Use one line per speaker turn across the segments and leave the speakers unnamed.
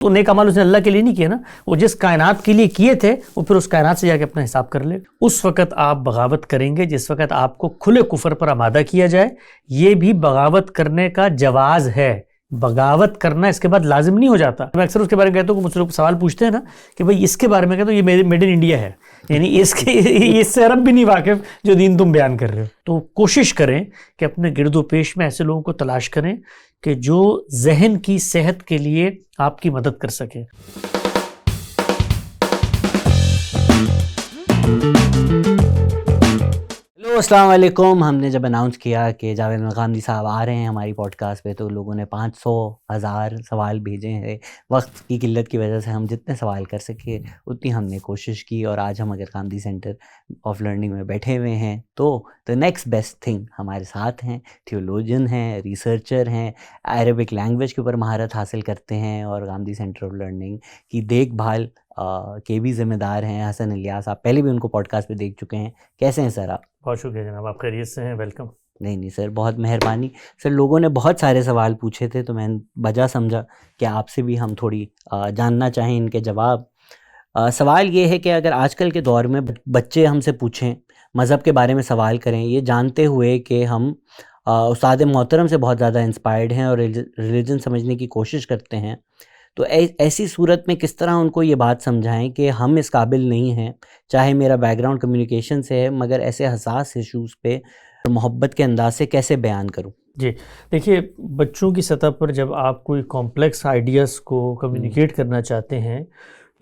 تو نیک عمل اس نے اللہ کے لیے نہیں کیا نا, وہ جس کائنات کے لیے کیے تھے وہ پھر اس کائنات سے جا کے اپنا حساب کر لے. اس وقت آپ بغاوت کریں گے جس وقت آپ کو کھلے کفر پر آمادہ کیا جائے. یہ بھی بغاوت کرنے کا جواز ہے. بغاوت کرنا اس کے بعد لازم نہیں ہو جاتا. میں اکثر اس کے بارے میں کہتا ہوں کہ مجھ سے لوگ سوال پوچھتے ہیں نا کہ بھئی اس کے بارے میں کہتا ہوں یہ میڈ ان انڈیا ہے, یعنی اس سے عرب بھی نہیں واقف جو دین تم بیان کر رہے ہو. تو کوشش کریں کہ اپنے گرد و پیش میں ایسے لوگوں کو تلاش کریں کہ جو ذہن کی صحت کے لیے آپ کی مدد کر سکیں.
السلام علیکم. ہم نے جب اناؤنس کیا کہ جاوید مقامدی صاحب آ رہے ہیں ہماری پوڈ کاسٹ پہ تو لوگوں نے 500,000 سوال بھیجے ہیں. وقت کی قلت کی وجہ سے ہم جتنے سوال کر سکے اتنی ہم نے کوشش کی, اور آج ہم اگر قامدی سینٹر آف لرننگ میں بیٹھے ہوئے ہیں تو دا نیکسٹ بیسٹ تھنگ ہمارے ساتھ ہیں. تھیولوجن ہیں, ریسرچر ہیں, عربک لینگویج کے اوپر مہارت حاصل کرتے ہیں, اور قامدی سینٹر آف لرننگ کی دیکھ بھال کے بھی ذمہ دار ہیں حسن الیاس. آپ پہلے بھی ان کو پوڈ کاسٹ پہ دیکھ چکے ہیں. کیسے ہیں سر آپ؟
بہت شکریہ جناب, آپ خیریت سے ہیں؟ ویلکم.
نہیں سر, بہت مہربانی سر. لوگوں نے بہت سارے سوال پوچھے تھے تو میں وجہ سمجھا کہ آپ سے بھی ہم تھوڑی جاننا چاہیں ان کے جواب. سوال یہ ہے کہ اگر آج کل کے دور میں بچے ہم سے پوچھیں, مذہب کے بارے میں سوال کریں, یہ جانتے ہوئے کہ ہم استاد محترم سے بہت زیادہ انسپائرڈ ہیں اور ریلیجن سمجھنے کی کوشش کرتے ہیں, تو ایسی صورت میں کس طرح ان کو یہ بات سمجھائیں کہ ہم اس قابل نہیں ہیں, چاہے میرا بیک گراؤنڈ کمیونیکیشن سے ہے, مگر ایسے حساس ایشوز پہ محبت کے انداز سے کیسے بیان کروں؟
جی دیکھیے, بچوں کی سطح پر جب آپ کوئی کمپلیکس آئیڈیاز کو کمیونیکیٹ کرنا چاہتے ہیں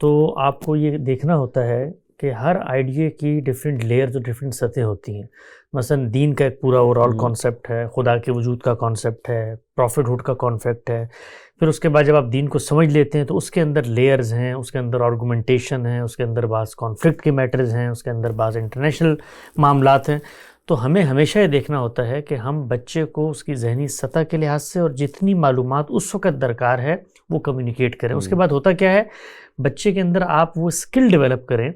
تو آپ کو یہ دیکھنا ہوتا ہے کہ ہر آئیڈیا کی ڈیفرنٹ لیئرز اور ڈیفرنٹ سطحیں ہوتی ہیں. مثلا دین کا ایک پورا اوور آل کانسیپٹ ہے, خدا کے وجود کا کانسیپٹ ہے, پروفٹ ہوڈ کا کانسیپٹ ہے. پھر اس کے بعد جب آپ دین کو سمجھ لیتے ہیں تو اس کے اندر لیئرز ہیں, اس کے اندر آرگومنٹیشن ہے, اس کے اندر بعض کانفلکٹ کے میٹرز ہیں, اس کے اندر بعض انٹرنیشنل معاملات ہیں. تو ہمیں ہمیشہ یہ دیکھنا ہوتا ہے کہ ہم بچے کو اس کی ذہنی سطح کے لحاظ سے اور جتنی معلومات اس وقت درکار ہے وہ کمیونیکیٹ کریں. اس کے بعد ہوتا کیا ہے, بچے کے اندر آپ وہ اسکل ڈیولپ کریں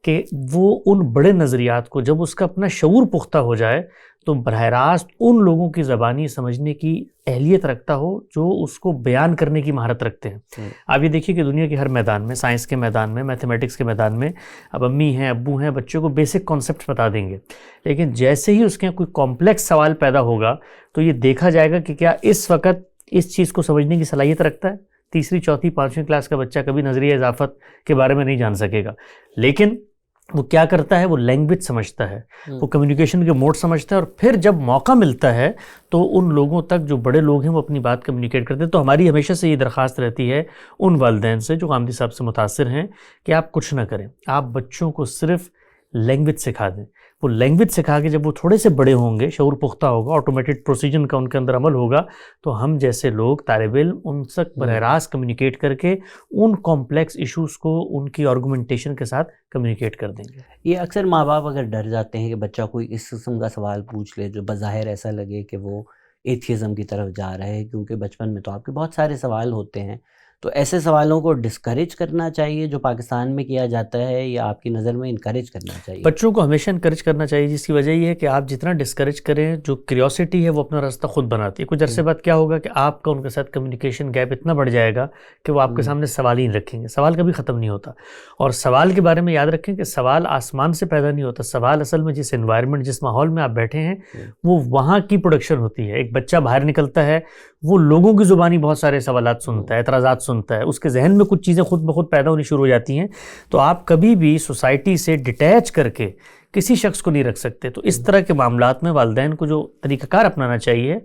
کہ وہ ان بڑے نظریات کو جب اس کا اپنا شعور پختہ ہو جائے تو براہ راست ان لوگوں کی زبانی سمجھنے کی اہلیت رکھتا ہو جو اس کو بیان کرنے کی مہارت رکھتے ہیں. آپ یہ دیکھیے کہ دنیا کے ہر میدان میں, سائنس کے میدان میں, میتھمیٹکس کے میدان میں, اب امی ہیں ابو ہیں بچوں کو بیسک کانسیپٹس بتا دیں گے, لیکن جیسے ہی اس کے کوئی کمپلیکس سوال پیدا ہوگا تو یہ دیکھا جائے گا کہ کیا اس وقت اس چیز کو سمجھنے کی صلاحیت رکھتا ہے. تیسری چوتھی پانچویں کلاس کا بچہ کبھی نظریہ اضافت کے بارے میں نہیں جان سکے گا, لیکن وہ کیا کرتا ہے, وہ لینگویج سمجھتا ہے, وہ کمیونیکیشن کے موڈ سمجھتا ہے, اور پھر جب موقع ملتا ہے تو ان لوگوں تک جو بڑے لوگ ہیں وہ اپنی بات کمیونیکیٹ کرتے ہیں. تو ہماری ہمیشہ سے یہ درخواست رہتی ہے ان والدین سے جو قامدی صاحب سے متاثر ہیں کہ آپ کچھ نہ کریں, آپ بچوں کو صرف لینگویج سکھا دیں. وہ لینگویج سکھا کے جب وہ تھوڑے سے بڑے ہوں گے, شعور پختہ ہوگا, آٹومیٹڈ پروسیجن کا ان کے اندر عمل ہوگا, تو ہم جیسے لوگ طالب علم ان سے براہ راست کمیونیکیٹ کر کے ان کمپلیکس ایشوز کو ان کی آرگومنٹیشن کے ساتھ کمیونیکیٹ کر دیں گے.
یہ اکثر ماں باپ اگر ڈر جاتے ہیں کہ بچہ کوئی اس قسم کا سوال پوچھ لے جو بظاہر ایسا لگے کہ وہ ایتھیزم کی طرف جا رہا ہے, کیونکہ بچپن میں تو آپ کے بہت سارے سوال ہوتے ہیں, تو ایسے سوالوں کو ڈسکریج کرنا چاہیے جو پاکستان میں کیا جاتا ہے, یا آپ کی نظر میں انکریج کرنا چاہیے؟
بچوں کو ہمیشہ انکریج کرنا چاہیے, جس کی وجہ یہ ہے کہ آپ جتنا ڈسکریج کریں, جو کیوریوسٹی ہے وہ اپنا راستہ خود بناتی ہے. کچھ عرصے بعد کیا ہوگا کہ آپ کا ان کے ساتھ کمیونیکیشن گیپ اتنا بڑھ جائے گا کہ وہ آپ کے سامنے سوال ہی نہیں رکھیں گے. سوال کبھی ختم نہیں ہوتا, اور سوال کے بارے میں یاد رکھیں کہ سوال آسمان سے پیدا نہیں ہوتا. سوال اصل میں جس انوائرمنٹ, جس ماحول میں آپ بیٹھے ہیں وہ وہاں کی پروڈکشن ہوتی ہے. ایک بچہ باہر نکلتا ہے, وہ لوگوں کی زبانی بہت سارے سوالات سنتا ہے, اعتراضات سنتا ہے, اس کے ذہن میں کچھ چیزیں خود بخود پیدا ہونی شروع ہو جاتی ہیں. تو آپ کبھی بھی سوسائٹی سے ڈیٹیچ کر کے کسی شخص کو نہیں رکھ سکتے. تو اس طرح کے معاملات میں والدین کو جو طریقہ کار اپنانا چاہیے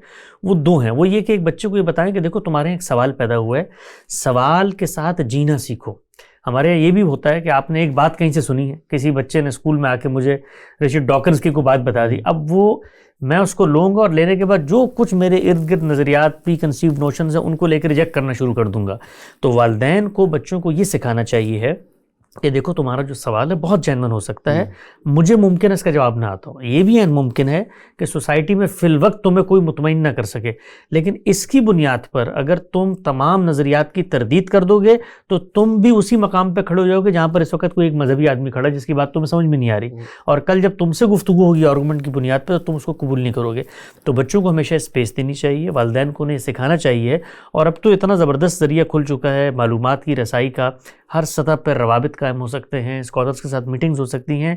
وہ دو ہیں. وہ یہ کہ ایک بچے کو یہ بتائیں کہ دیکھو تمہارے ایک سوال پیدا ہوا ہے, سوال کے ساتھ جینا سیکھو. ہمارے یہاں یہ بھی ہوتا ہے کہ آپ نے ایک بات کہیں سے سنی ہے, کسی بچے نے اسکول میں آ کے مجھے رچرڈ ڈاکنز کی کوئی بات بتا دی, اب وہ میں اس کو لوں گا اور لینے کے بعد جو کچھ میرے ارد گرد نظریات, پری کنسیوڈ نوشنز ہیں, ان کو لے کے ریجیکٹ کرنا شروع کر دوں گا. تو والدین کو بچوں کو یہ سکھانا چاہیے ہے کہ دیکھو تمہارا جو سوال ہے بہت جینون ہو سکتا ہے، مجھے ممکن ہے اس کا جواب نہ آتا ہو، یہ بھی ممکن ہے کہ سوسائٹی میں فی الوقت تمہیں کوئی مطمئن نہ کر سکے، لیکن اس کی بنیاد پر اگر تم تمام نظریات کی تردید کر دو گے تو تم بھی اسی مقام پہ کھڑے ہو جاؤ گے جہاں پر اس وقت کوئی ایک مذہبی آدمی کھڑا ہے جس کی بات تمہیں سمجھ میں نہیں آ رہی، اور کل جب تم سے گفتگو ہوگی آرگومنٹ کی بنیاد پہ تو تم اس کو قبول نہیں کرو گے۔ تو بچوں کو ہمیشہ اسپیس دینی چاہیے، والدین کو انہیں سکھانا چاہیے، اور اب تو اتنا زبردست ذریعہ کھل چکا ہے معلومات کی رسائی کا، ہر سطح پر روابط قائم ہو سکتے ہیں، اسکالرس کے ساتھ میٹنگز ہو سکتی ہیں۔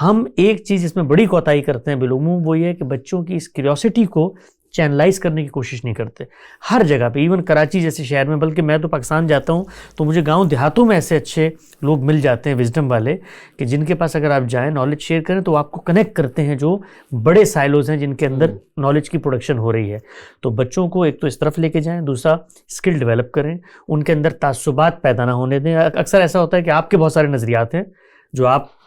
ہم ایک چیز اس میں بڑی کوتاہی کرتے ہیں بالعموم، وہ یہ ہے کہ بچوں کی اس کیوریوسٹی کو چینلائز کرنے کی کوشش نہیں کرتے۔ ہر جگہ پہ، ایون کراچی جیسے شہر میں، بلکہ میں تو پاکستان جاتا ہوں تو مجھے گاؤں دیہاتوں میں ایسے اچھے لوگ مل جاتے ہیں وزڈم والے، کہ جن کے پاس اگر آپ جائیں نالج شیئر کریں تو آپ کو کنیکٹ کرتے ہیں جو بڑے سائلوز ہیں جن کے اندر نالج کی پروڈکشن ہو رہی ہے۔ تو بچوں کو ایک تو اس طرف لے کے جائیں، دوسرا اسکل ڈیولپ کریں، ان کے اندر تعصبات پیدا نہ ہونے دیں۔ اکثر ایسا ہوتا ہے کہ آپ کے بہت سارے نظریات ہیں جو آپ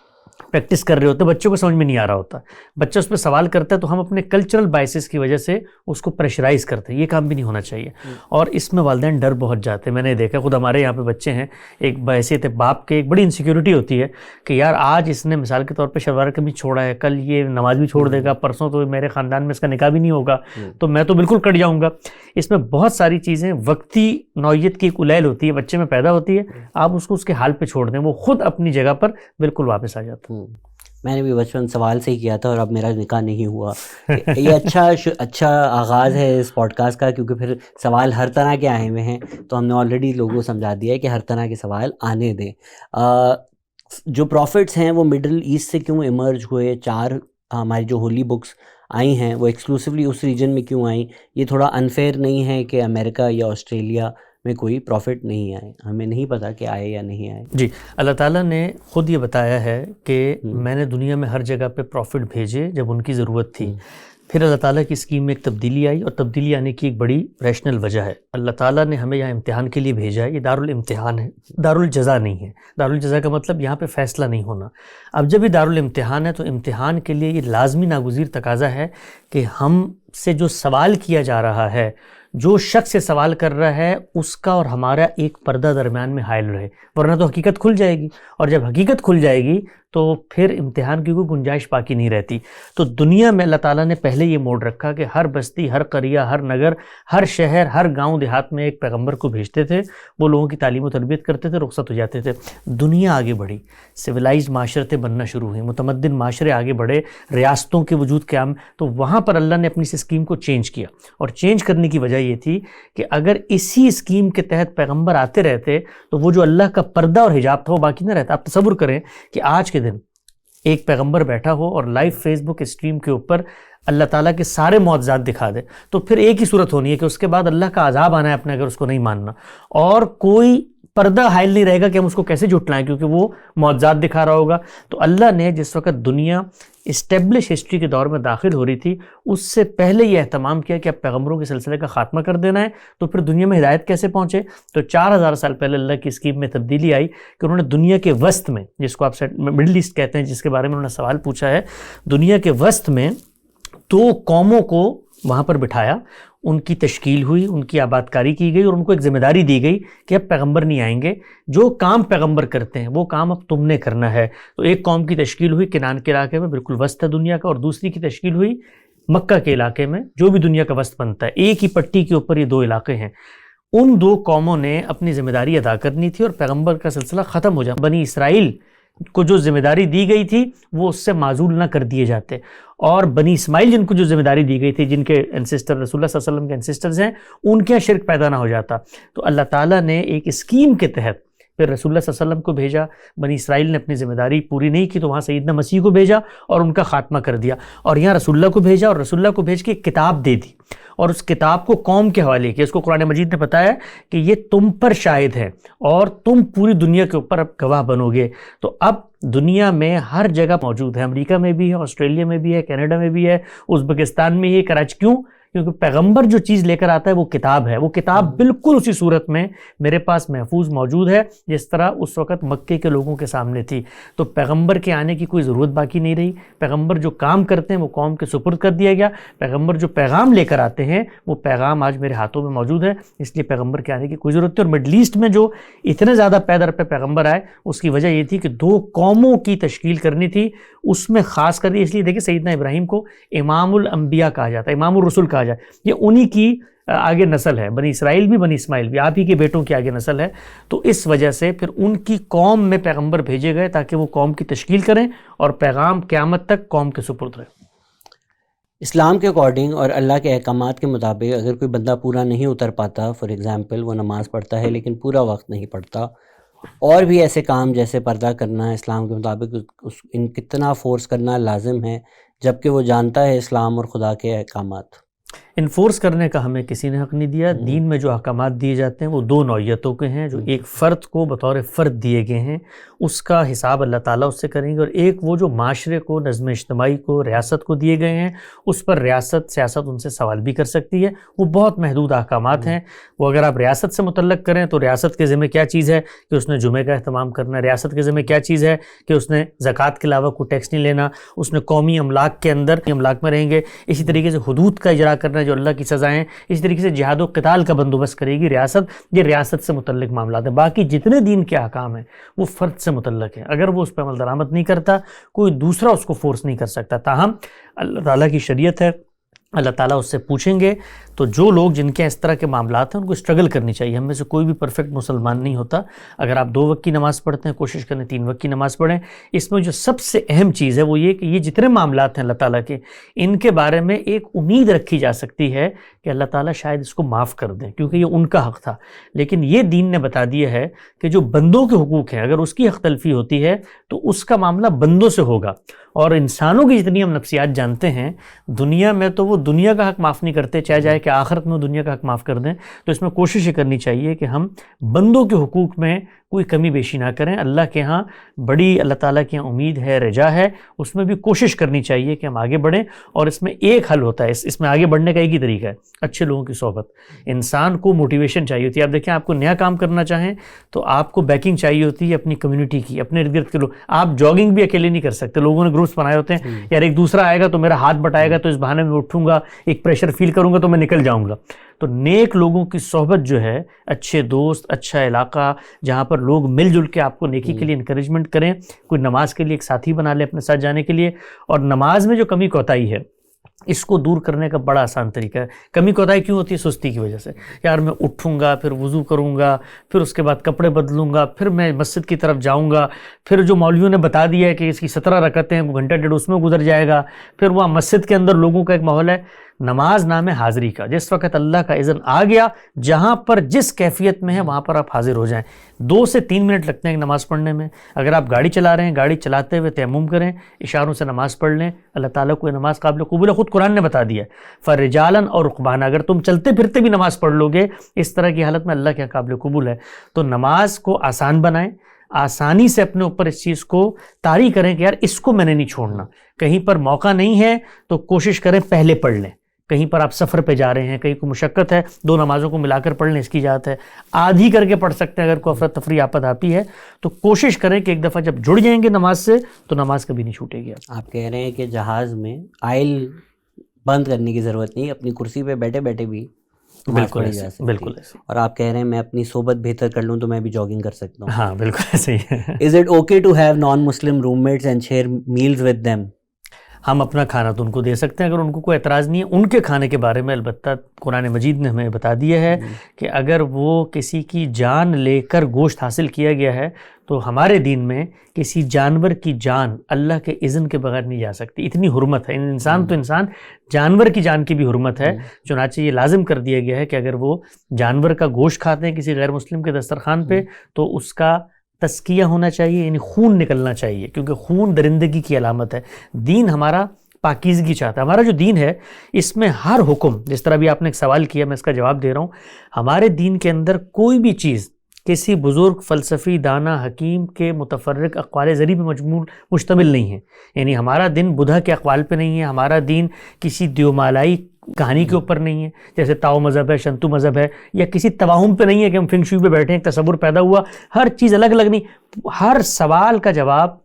پریکٹس کر رہے ہوتے ہیں، بچوں کو سمجھ میں نہیں آ رہا ہوتا، بچہ اس پہ سوال کرتا ہے تو ہم اپنے کلچرل بائسز کی وجہ سے اس کو پریشرائز کرتے ہیں، یہ کام بھی نہیں ہونا چاہیے۔ اور اس میں والدین ڈر بہت جاتے ہیں، میں نے دیکھا خود ہمارے یہاں پہ بچے ہیں، ایک بحیثیت باپ کے ایک بڑی انسیکیورٹی ہوتی ہے کہ یار آج اس نے مثال کے طور پہ شلوار قمیض چھوڑا ہے، کل یہ نماز بھی چھوڑ دے گا، پرسوں تو میرے خاندان میں اس کا نکاح بھی نہیں ہوگا، تو میں تو بالکل کٹ جاؤں گا۔ اس میں بہت ساری چیزیں وقتی نوعیت کی ایک الیل ہوتی ہے، بچے میں پیدا ہوتی ہے، آپ اس کو اس کے حال پہ چھوڑ دیں، وہ خود اپنی جگہ پر بالکل واپس آ جاتا ہے۔
میں نے بھی بچپن سوال سے ہی کیا تھا اور اب میرا نکاح نہیں ہوا۔ یہ اچھا آغاز ہے اس پوڈ کاسٹ کا، کیونکہ پھر سوال ہر طرح کے آئے ہوئے ہیں، تو ہم نے آلریڈی لوگوں کو سمجھا دیا ہے کہ ہر طرح کے سوال آنے دیں۔ جو پروفٹس ہیں وہ مڈل ایسٹ سے کیوں ایمرج ہوئے؟ 4 ہماری جو ہولی بکس آئی ہیں وہ ایکسکلوسیولی اس ریجن میں کیوں آئیں؟ یہ تھوڑا انفیئر نہیں ہے کہ امریکہ یا آسٹریلیا میں کوئی پروفٹ نہیں آئے؟ ہمیں نہیں پتا کہ آئے یا نہیں آئے۔
جی، اللہ تعالیٰ نے خود یہ بتایا ہے کہ میں نے دنیا میں ہر جگہ پہ پروفٹ بھیجے جب ان کی ضرورت تھی۔ پھر اللہ تعالیٰ کی اسکیم میں ایک تبدیلی آئی، اور تبدیلی آنے کی ایک بڑی ریشنل وجہ ہے۔ اللہ تعالیٰ نے ہمیں یہاں امتحان کے لیے بھیجا ہے، یہ دارالامتحان ہے، دارالجزا نہیں ہے۔ دارالجزا کا مطلب یہاں پہ فیصلہ نہیں ہونا۔ اب جب یہ دارالامتحان ہے تو امتحان کے لیے یہ لازمی ناگزیر تقاضا ہے کہ ہم سے جو سوال کیا جا رہا ہے، جو شخص سے سوال کر رہا ہے، اس کا اور ہمارا ایک پردہ درمیان میں حائل رہے، ورنہ تو حقیقت کھل جائے گی، اور جب حقیقت کھل جائے گی تو پھر امتحان کی کوئی گنجائش باقی نہیں رہتی۔ تو دنیا میں اللہ تعالیٰ نے پہلے یہ موڈ رکھا کہ ہر بستی، ہر قریہ، ہر نگر، ہر شہر، ہر گاؤں دیہات میں ایک پیغمبر کو بھیجتے تھے، وہ لوگوں کی تعلیم و تربیت کرتے تھے، رخصت ہو جاتے تھے۔ دنیا آگے بڑھی، سویلائزڈ معاشرتیں بننا شروع ہوئیں، متمدن معاشرے آگے بڑھے، ریاستوں کے وجود قیام، تو وہاں پر اللہ نے اپنی اس اسکیم کو چینج کیا، اور چینج کرنے کی وجہ یہ تھی کہ اگر اسی اسکیم کے تحت پیغمبر آتے رہتے تو وہ جو اللہ کا پردہ اور حجاب تھا وہ باقی نہ رہتا۔ آپ تصور کریں کہ آج کے دن ایک پیغمبر بیٹھا ہو اور لائیو فیس بک اسٹریم کے اوپر اللہ تعالیٰ کے سارے معجزات دکھا دے، تو پھر ایک ہی صورت ہونی ہے کہ اس کے بعد اللہ کا عذاب آنا ہے اپنے، اگر اس کو نہیں ماننا، اور کوئی پردہ حائل نہیں رہے گا کہ ہم اس کو کیسے جھٹلائیں، کیونکہ وہ معجزات دکھا رہا ہوگا۔ تو اللہ نے جس وقت دنیا اسٹیبلش ہسٹری کے دور میں داخل ہو رہی تھی، اس سے پہلے یہ اہتمام کیا کہ اب پیغمبروں کے سلسلے کا خاتمہ کر دینا ہے۔ تو پھر دنیا میں ہدایت کیسے پہنچے؟ تو 4000 سال پہلے اللہ کی اسکیم میں تبدیلی آئی کہ انہوں نے دنیا کے وسط میں، جس کو آپ مڈل ایسٹ کہتے ہیں، جس کے بارے میں انہوں نے سوال پوچھا ہے، دنیا کے وسط میں 2 قوموں کو وہاں پر بٹھایا، ان کی تشکیل ہوئی، ان کی آباد کاری کی گئی، اور ان کو ایک ذمہ داری دی گئی کہ اب پیغمبر نہیں آئیں گے، جو کام پیغمبر کرتے ہیں وہ کام اب تم نے کرنا ہے۔ تو ایک قوم کی تشکیل ہوئی کنعان کے علاقے میں، بالکل وسط ہے دنیا کا، اور دوسری کی تشکیل ہوئی مکہ کے علاقے میں، جو بھی دنیا کا وسط بنتا ہے۔ ایک ہی پٹی کے اوپر یہ 2 علاقے ہیں۔ ان 2 قوموں نے اپنی ذمہ داری ادا کرنی تھی اور پیغمبر کا سلسلہ ختم ہو جائے۔ بنی اسرائیل کو جو ذمہ داری دی گئی تھی وہ اس سے معزول نہ کر دیے جاتے، اور بنی اسماعیل جن کو جو ذمہ داری دی گئی تھی، جن کے انسسٹر رسول اللہ صلی اللہ علیہ وسلم کے انسسٹرز ہیں، ان کے شرک پیدا نہ ہو جاتا۔ تو اللہ تعالیٰ نے ایک اسکیم کے تحت پھر رسول اللہ صلی اللہ علیہ وسلم کو بھیجا، بنی اسرائیل نے اپنی ذمہ داری پوری نہیں کی تو وہاں سیدنا مسیح کو بھیجا اور ان کا خاتمہ کر دیا، اور یہاں رسول اللہ کو بھیجا اور رسول اللہ کو بھیج کے ایک کتاب دے دی، اور اس کتاب کو قوم کے حوالے کیا۔ اس کو قرآن مجید نے بتایا کہ یہ تم پر شاہد ہے اور تم پوری دنیا کے اوپر اب گواہ بنو گے۔ تو اب دنیا میں ہر جگہ موجود ہے، امریکہ میں بھی ہے، آسٹریلیا میں بھی ہے، کینیڈا میں بھی ہے، ازبکستان میں ہی ہے، کراچی۔ کیوں؟ کیونکہ پیغمبر جو چیز لے کر آتا ہے وہ کتاب ہے، وہ کتاب بالکل اسی صورت میں میرے پاس محفوظ موجود ہے جس طرح اس وقت مکے کے لوگوں کے سامنے تھی. تو پیغمبر کے آنے کی کوئی ضرورت باقی نہیں رہی. پیغمبر جو کام کرتے ہیں وہ قوم کے سپرد کر دیا گیا. پیغمبر جو پیغام لے کر آتے ہیں وہ پیغام آج میرے ہاتھوں میں موجود ہے، اس لیے پیغمبر کے آنے کی کوئی ضرورت نہیں. اور مڈل ایسٹ میں جو اتنے زیادہ پیدر پہ پیغمبر آئے اس کی وجہ یہ تھی کہ 2 قوموں کی تشکیل کرنی تھی، اس میں خاص کر اس لیے دیکھیں سیدنا ابراہیم کو امام الانبیاء کہا جاتا ہے، امام الرسل کہا جاتا ہے. یہ انہی کی آگے نسل ہے، بنی اسرائیل بھی بنی اسماعیل بھی آپ ہی کے بیٹوں کی آگے نسل ہے. تو اس وجہ سے پھر ان کی قوم میں پیغمبر بھیجے گئے تاکہ وہ قوم کی تشکیل کریں اور پیغام قیامت تک قوم کے سپرد رہے.
اسلام کے اکارڈنگ اور اللہ کے احکامات کے مطابق اگر کوئی بندہ پورا نہیں اتر پاتا، فار ایگزامپل وہ نماز پڑھتا ہے لیکن پورا وقت نہیں پڑھتا، اور بھی ایسے کام جیسے پردہ کرنا اسلام کے مطابق ان کتنا فورس کرنا لازم ہے جبکہ وہ جانتا ہے اسلام اور خدا کے احکامات؟
انفورس کرنے کا ہمیں کسی نے حق نہیں دیا. دین میں جو احکامات دیے جاتے ہیں وہ 2 نوعیتوں کے ہیں. جو ایک فرد کو بطور فرد دیے گئے ہیں اس کا حساب اللہ تعالیٰ اس سے کریں گے، اور ایک وہ جو معاشرے کو، نظم اجتماعی کو، ریاست کو دیے گئے ہیں اس پر ریاست سیاست ان سے سوال بھی کر سکتی ہے. وہ بہت محدود احکامات ہیں. وہ اگر آپ ریاست سے متعلق کریں تو ریاست کے ذمہ کیا چیز ہے کہ اس نے جمعے کا اہتمام کرنا ہے، ریاست کے ذمہ کیا چیز ہے کہ اس نے زکوٰۃ کے علاوہ کوئی ٹیکس نہیں لینا، اس نے قومی املاک کے اندر املاک میں رہیں گے. اسی طریقے سے حدود کا اجرا کرنا جو اللہ کی سزائیں، اسی طریقے سے جہاد و قتال کا بندوبست کرے گی ریاست. یہ ریاست سے متعلق معاملات ہیں. باقی جتنے دین کے احکام ہیں وہ فرد سے متعلق ہیں. اگر وہ اس پہ عمل درآمد نہیں کرتا کوئی دوسرا اس کو فورس نہیں کر سکتا. تاہم اللہ تعالیٰ کی شریعت ہے، اللہ تعالیٰ اس سے پوچھیں گے. تو جو لوگ جن کے اس طرح کے معاملات ہیں ان کو اسٹرگل کرنی چاہیے. ہم میں سے کوئی بھی پرفیکٹ مسلمان نہیں ہوتا. اگر آپ 2 وقت کی نماز پڑھتے ہیں کوشش کریں 3 وقت کی نماز پڑھیں. اس میں جو سب سے اہم چیز ہے وہ یہ کہ یہ جتنے معاملات ہیں اللہ تعالیٰ کے، ان کے بارے میں ایک امید رکھی جا سکتی ہے کہ اللہ تعالیٰ شاید اس کو معاف کر دیں کیونکہ یہ ان کا حق تھا. لیکن یہ دین نے بتا دیا ہے کہ جو بندوں کے حقوق ہیں اگر اس کی حق تلفی ہوتی ہے تو اس کا معاملہ بندوں سے ہوگا. اور انسانوں کی جتنی ہم نفسیات جانتے ہیں دنیا میں تو وہ دنیا کا حق معاف نہیں کرتے، چاہے جائے کہ آخرت میں دنیا کا حق معاف کر دیں. تو اس میں کوشش یہ کرنی چاہیے کہ ہم بندوں کے حقوق میں کوئی کمی بیشی نہ کریں. اللہ کے ہاں بڑی اللہ تعالیٰ کی امید ہے، رجا ہے، اس میں بھی کوشش کرنی چاہیے کہ ہم آگے بڑھیں. اور اس میں ایک حل ہوتا ہے، اس میں آگے بڑھنے کا ایک ہی طریقہ ہے، اچھے لوگوں کی صحبت. انسان کو موٹیویشن چاہیے ہوتی ہے. آپ دیکھیں آپ کو نیا کام کرنا چاہیں تو آپ کو بیکنگ چاہیے ہوتی ہے اپنی کمیونٹی کی، اپنے ارد گرد کے لوگ. آپ جاگنگ بھی اکیلے نہیں کر سکتے، لوگوں نے گروپس بنائے ہوتے ہیں. یار ایک دوسرا آئے گا تو میرا ہاتھ بٹائے گا تو اس بہانے میں اٹھوں گا، ایک پریشر فیل کروں گا تو میں نکل جاؤں گا. تو نیک لوگوں کی صحبت جو ہے، اچھے دوست، اچھا علاقہ جہاں پر لوگ مل جل کے آپ کو نیکی کے لیے انکریجمنٹ کریں. کوئی نماز کے لیے ایک ساتھی بنا لے اپنے ساتھ جانے کے لیے. اور نماز میں جو کمی کوتاہی ہے اس کو دور کرنے کا بڑا آسان طریقہ ہے. کمی کوتاہی کیوں ہوتی ہے؟ سستی کی وجہ سے. یار میں اٹھوں گا، پھر وضو کروں گا، پھر اس کے بعد کپڑے بدلوں گا، پھر میں مسجد کی طرف جاؤں گا، پھر جو مولویوں نے بتا دیا ہے کہ اس کی 17 رکعتیں ہیں، گھنٹہ ڈیڑھ اس میں گزر جائے گا. پھر وہاں مسجد کے اندر لوگوں کا ایک ماحول ہے. نماز نام ہے حاضری کا. جس وقت اللہ کا اذن آ گیا، جہاں پر جس کیفیت میں ہے وہاں پر آپ حاضر ہو جائیں. 2 سے 3 منٹ لگتے ہیں نماز پڑھنے میں. اگر آپ گاڑی چلا رہے ہیں، گاڑی چلاتے ہوئے تیمم کریں، اشاروں سے نماز پڑھ لیں. اللہ تعالیٰ کو یہ نماز قابل قبول ہے. خود قرآن نے بتا دیا فرجالن اور رکبانا. اگر تم چلتے پھرتے بھی نماز پڑھ لو گے اس طرح کی حالت میں اللہ کے قابل قبول ہے. تو نماز کو آسان بنائیں، آسانی سے اپنے اوپر اس چیز کو طاری کریں کہ یار اس کو میں نے نہیں چھوڑنا. کہیں پر موقع نہیں ہے تو کوشش کریں پہلے پڑھ لیں. کہیں پر آپ سفر پہ جا رہے ہیں، کہیں کوئی مشقت ہے، 2 نمازوں کو ملا کر پڑھ لیں، اس کی اجازت ہے. آدھی کر کے پڑھ سکتے ہیں اگر کوئی افراتفری آپت آتی ہے تو کوشش کریں کہ ایک دفعہ جب جڑ جائیں گے نماز سے تو نماز کبھی نہیں چھوٹے گی.
آپ کہہ رہے ہیں کہ جہاز میں آئل بند کرنے کی ضرورت نہیں، اپنی کرسی پہ بیٹھے بیٹھے بھی
بالکل ایسے.
اور آپ کہہ رہے ہیں میں اپنی صحبت بہتر کر لوں تو میں بھی جاگنگ کر سکتا ہوں.
ہاں بالکل ایسے ہی ہے.
Is it okay to have non-Muslim roommates and share meals with them?
ہم اپنا کھانا تو ان کو دے سکتے ہیں اگر ان کو کوئی اعتراض نہیں ہے. ان کے کھانے کے بارے میں البتہ قرآن مجید نے ہمیں بتا دیا ہے کہ اگر وہ کسی کی جان لے کر گوشت حاصل کیا گیا ہے تو ہمارے دین میں کسی جانور کی جان اللہ کے اذن کے بغیر نہیں جا سکتی. اتنی حرمت ہے. انسان تو انسان، جانور کی جان کی بھی حرمت ہے. چنانچہ یہ لازم کر دیا گیا ہے کہ اگر وہ جانور کا گوشت کھاتے ہیں کسی غیر مسلم کے دسترخوان پہ تو اس کا تزکیہ ہونا چاہیے، یعنی خون نکلنا چاہیے، کیونکہ خون درندگی کی علامت ہے. دین ہمارا پاکیزگی چاہتا ہے. ہمارا جو دین ہے اس میں ہر حکم، جس طرح بھی آپ نے ایک سوال کیا میں اس کا جواب دے رہا ہوں، ہمارے دین کے اندر کوئی بھی چیز کسی بزرگ فلسفی دانا حکیم کے متفرق اقوال ذریع پہ مشتمل نہیں ہے. یعنی ہمارا دین بدھا کے اقوال پہ نہیں ہے، ہمارا دین کسی دیومالائی کہانی کے اوپر نہیں ہے، جیسے تاؤ مذہب ہے، شنتو مذہب ہے، یا کسی توہم پہ نہیں ہے کہ ہم فنگ شوئی پہ بیٹھے ہیں، ایک تصور پیدا ہوا، ہر چیز الگ الگ نہیں، ہر سوال کا جواب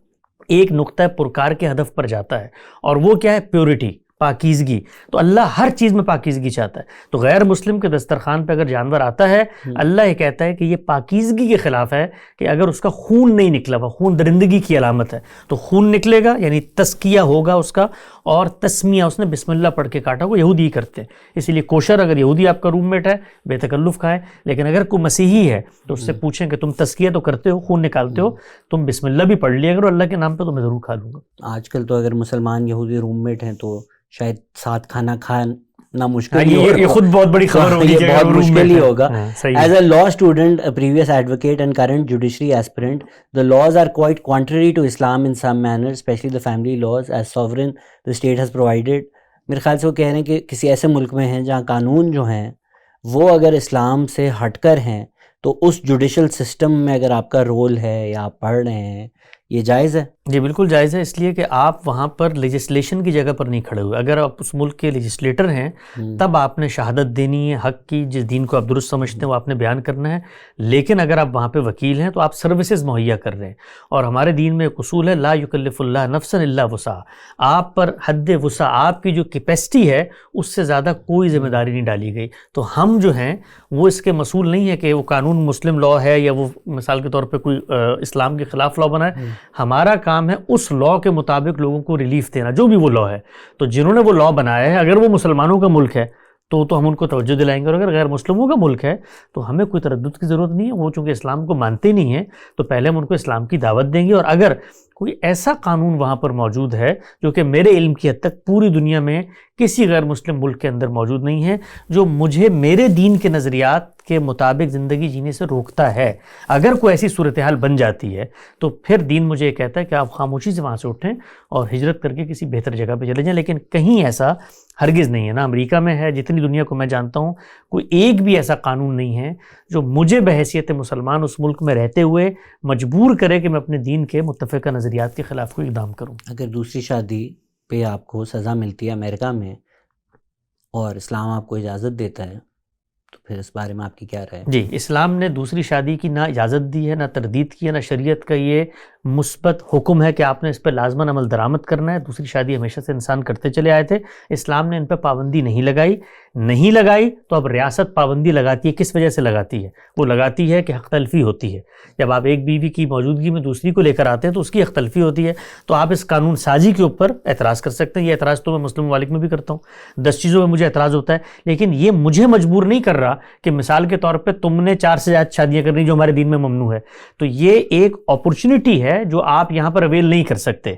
ایک نقطہ پرکار کے ہدف پر جاتا ہے، اور وہ کیا ہے؟ پیورٹی، پاکیزگی. تو اللہ ہر چیز میں پاکیزگی چاہتا ہے. تو غیر مسلم کے دسترخوان پہ اگر جانور آتا ہے، اللہ یہ کہتا ہے کہ یہ پاکیزگی کے خلاف ہے کہ اگر اس کا خون نہیں نکلا ہوا، خون درندگی کی علامت ہے، تو خون نکلے گا یعنی تزکیہ ہوگا اس کا، اور تسمیہ، اس نے بسم اللہ پڑھ کے کاٹا. وہ یہودی کرتے ہیں، اسی لیے کوشر اگر یہودی آپ کا روم میٹ ہے بے تکلف کھائیں، لیکن اگر کوئی مسیحی ہے تو اس سے پوچھیں کہ تم تزکیہ تو کرتے ہو، خون نکالتے ہو، تم بسم اللہ بھی پڑھ لیا کرو اللہ کے نام پہ، تو میں ضرور کھا لوں گا.
آج کل تو اگر مسلمان یہودی روم میٹ ہیں تو شاید ساتھ کھانا کھانا مشکل ہی ہوگا.
یہ خود بہت بڑی خبر ہوگی،
یہ بہت مشکل ہی ہوگا. As a law student, a previous advocate and current judiciary aspirant, the laws are quite contrary to Islam in some manners, especially the family laws as sovereign the state has provided. میرے خیال سے وہ کہہ رہے ہیں کہ کسی ایسے ملک میں ہیں جہاں قانون جو ہیں وہ اگر اسلام سے ہٹ کر ہیں تو اس جوڈیشل سسٹم میں اگر آپ کا رول ہے یا آپ پڑھ رہے ہیں، یہ جائز ہے؟
جی بالکل جائز ہے، اس لیے کہ آپ وہاں پر لیجسلیشن کی جگہ پر نہیں کھڑے ہوئے. اگر آپ اس ملک کے لیجسلیٹر ہیں تب آپ نے شہادت دینی ہے حق کی، جس دین کو آپ درست سمجھتے ہیں وہ آپ نے بیان کرنا ہے. لیکن اگر آپ وہاں پہ وکیل ہیں تو آپ سروسز مہیا کر رہے ہیں. اور ہمارے دین میں ایک اصول ہے، لا یکلف اللہ نفسا الا وسعہا، آپ پر حد وسع، آپ کی جو کیپیسٹی ہے اس سے زیادہ کوئی ذمہ داری نہیں ڈالی گئی. تو ہم جو ہیں وہ اس کے مسئول نہیں ہے کہ وہ قانون مسلم لا ہے یا وہ مثال کے طور پہ کوئی اسلام کے خلاف لا بنائے. ہمارا کام ہے اس لا کے مطابق لوگوں کو ریلیف دینا، جو بھی وہ لا ہے. تو جنہوں نے وہ لا بنایا ہے اگر وہ مسلمانوں کا ملک ہے تو ہم ان کو توجہ دلائیں گے، اور اگر غیر مسلموں کا ملک ہے تو ہمیں کوئی تردد کی ضرورت نہیں ہے. وہ چونکہ اسلام کو مانتے ہی نہیں ہیں تو پہلے ہم ان کو اسلام کی دعوت دیں گے. اور اگر کوئی ایسا قانون وہاں پر موجود ہے جو کہ میرے علم کی حد تک پوری دنیا میں کسی غیر مسلم ملک کے اندر موجود نہیں ہے، جو مجھے میرے دین کے نظریات کے مطابق زندگی جینے سے روکتا ہے، اگر کوئی ایسی صورتحال بن جاتی ہے تو پھر دین مجھے یہ کہتا ہے کہ آپ خاموشی سے وہاں سے اٹھیں اور ہجرت کر کے کسی بہتر جگہ پہ چلے جائیں. لیکن کہیں ایسا ہرگز نہیں ہے، نہ امریکہ میں ہے، جتنی دنیا کو میں جانتا ہوں کوئی ایک بھی ایسا قانون نہیں ہے جو مجھے بحیثیت مسلمان اس ملک میں رہتے ہوئے مجبور کرے کہ میں اپنے دین کے متفقہ نظریات کے خلاف کوئی اقدام کروں.
اگر دوسری شادی پہ آپ کو سزا ملتی ہے امریکہ میں اور اسلام آپ کو اجازت دیتا ہے تو پھر اس بارے میں آپ کی کیا رائے؟
جی، اسلام نے دوسری شادی کی نہ اجازت دی ہے، نہ تردید کی ہے، نہ شریعت کا یہ مثبت حکم ہے کہ آپ نے اس پہ لازماً عمل درآمد کرنا ہے. دوسری شادی ہمیشہ سے انسان کرتے چلے آئے تھے. اسلام نے ان پہ پابندی نہیں لگائی تو اب ریاست پابندی لگاتی ہے. کس وجہ سے لگاتی ہے؟ وہ لگاتی ہے کہ حق تلفی ہوتی ہے. جب آپ ایک بیوی کی موجودگی میں دوسری کو لے کر آتے ہیں تو اس کی حق تلفی ہوتی ہے. تو آپ اس قانون سازی کے اوپر اعتراض کر سکتے ہیں. یہ اعتراض تو میں مسلم ممالک میں بھی کرتا ہوں، 10 چیزوں میں مجھے اعتراض ہوتا ہے، لیکن یہ مجھے مجبور نہیں کر رہا کہ مثال کے طور پہ تم نے 4 سے زیادہ شادیاں کرنی جو ہمارے دین میں ممنوع ہے. تو یہ ایک اپورچونٹی ہے جو آپ یہاں پر اویل نہیں کر سکتے.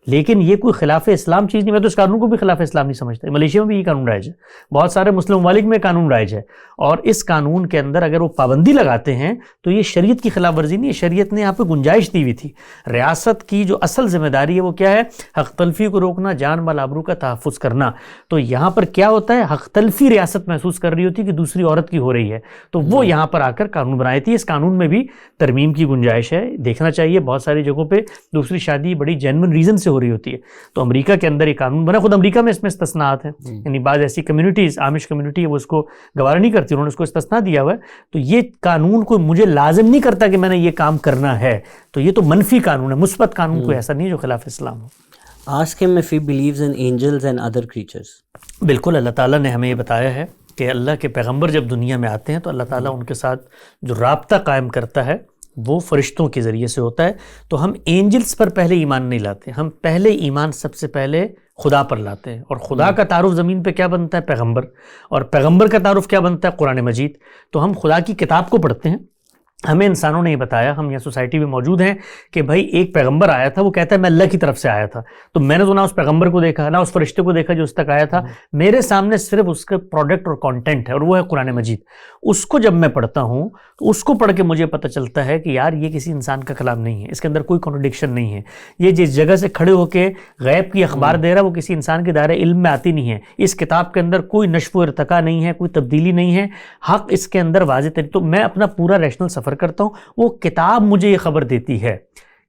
لیکن یہ کوئی خلاف اسلام چیز نہیں. میں تو اس قانون کو بھی خلاف اسلام نہیں سمجھتا. ملیشیا میں بھی یہ قانون رائج ہے، بہت سارے مسلم ممالک میں قانون رائج ہے، اور اس قانون کے اندر اگر وہ پابندی لگاتے ہیں تو یہ شریعت کی خلاف ورزی نہیں ہے. شریعت نے یہاں پہ گنجائش دی ہوئی تھی. ریاست کی جو اصل ذمہ داری ہے وہ کیا ہے؟ حق تلفی کو روکنا، جان مال آبرو کا تحفظ کرنا. تو یہاں پر کیا ہوتا ہے؟ حق تلفی ریاست محسوس کر رہی ہوتی کہ دوسری عورت کی ہو رہی ہے، تو وہ یہاں پر آ کر قانون بنائی تھی. اس قانون میں بھی ترمیم کی گنجائش ہے، دیکھنا چاہیے. بہت ساری جگہوں پہ دوسری شادی بڑی جینوئن ریزن سے ہو رہی ہوتی ہے. تو امریکہ کے اندر یہ قانون بنا. خود امریکہ میں اس میں استثناءات ہیں، یعنی بعض ایسی کمیونٹیز، عامش کمیونٹی ہے، وہ اس کو گوارا نہیں کرتی، انہوں نے اس کو استثناء دیا ہوا ہے. تو یہ قانون کوئی مجھے لازم نہیں کرتا کہ میں نے یہ کام کرنا ہے. تو یہ تو منفی قانون ہے، مثبت قانون کوئی ایسا نہیں جو خلاف اسلام ہو.
Ask him if he believes in angels and other creatures.
بالکل، اللہ تعالیٰ نے ہمیں یہ بتایا ہے کہ اللہ کے پیغمبر جب دنیا میں آتے ہیں تو اللہ تعالیٰ ان کے ساتھ جو رابطہ قائم کرتا ہے وہ فرشتوں کے ذریعے سے ہوتا ہے. تو ہم اینجلز پر پہلے ایمان نہیں لاتے، ہم پہلے ایمان سب سے پہلے خدا پر لاتے ہیں. اور خدا کا تعارف زمین پہ کیا بنتا ہے؟ پیغمبر. اور پیغمبر کا تعارف کیا بنتا ہے؟ قرآن مجید. تو ہم خدا کی کتاب کو پڑھتے ہیں. ہمیں انسانوں نے یہ بتایا، ہم یہاں سوسائٹی میں موجود ہیں، کہ بھائی ایک پیغمبر آیا تھا، وہ کہتا ہے میں اللہ کی طرف سے آیا تھا. تو میں نے تو نہ اس پیغمبر کو دیکھا، نہ اس فرشتے کو دیکھا جو اس تک آیا تھا. میرے سامنے صرف اس کا پروڈکٹ اور کانٹینٹ ہے، اور وہ ہے قرآن مجید. اس کو جب میں پڑھتا ہوں تو اس کو پڑھ کے مجھے پتہ چلتا ہے کہ یار یہ کسی انسان کا کلام نہیں ہے، اس کے اندر کوئی کنٹرڈکشن نہیں ہے. یہ جس جگہ سے کھڑے ہو کے غیب کی اخبار دے رہا وہ کسی انسان کے دائرۂ علم میں آتی نہیں ہے. اس کتاب کے اندر کوئی نشو و ارتقا نہیں ہے، کوئی تبدیلی نہیں ہے. حق اس کے اندر واضح طریقے. تو میں اپنا پورا ریشنل سفر کرتا ہوں. وہ کتاب مجھے یہ خبر دیتی ہے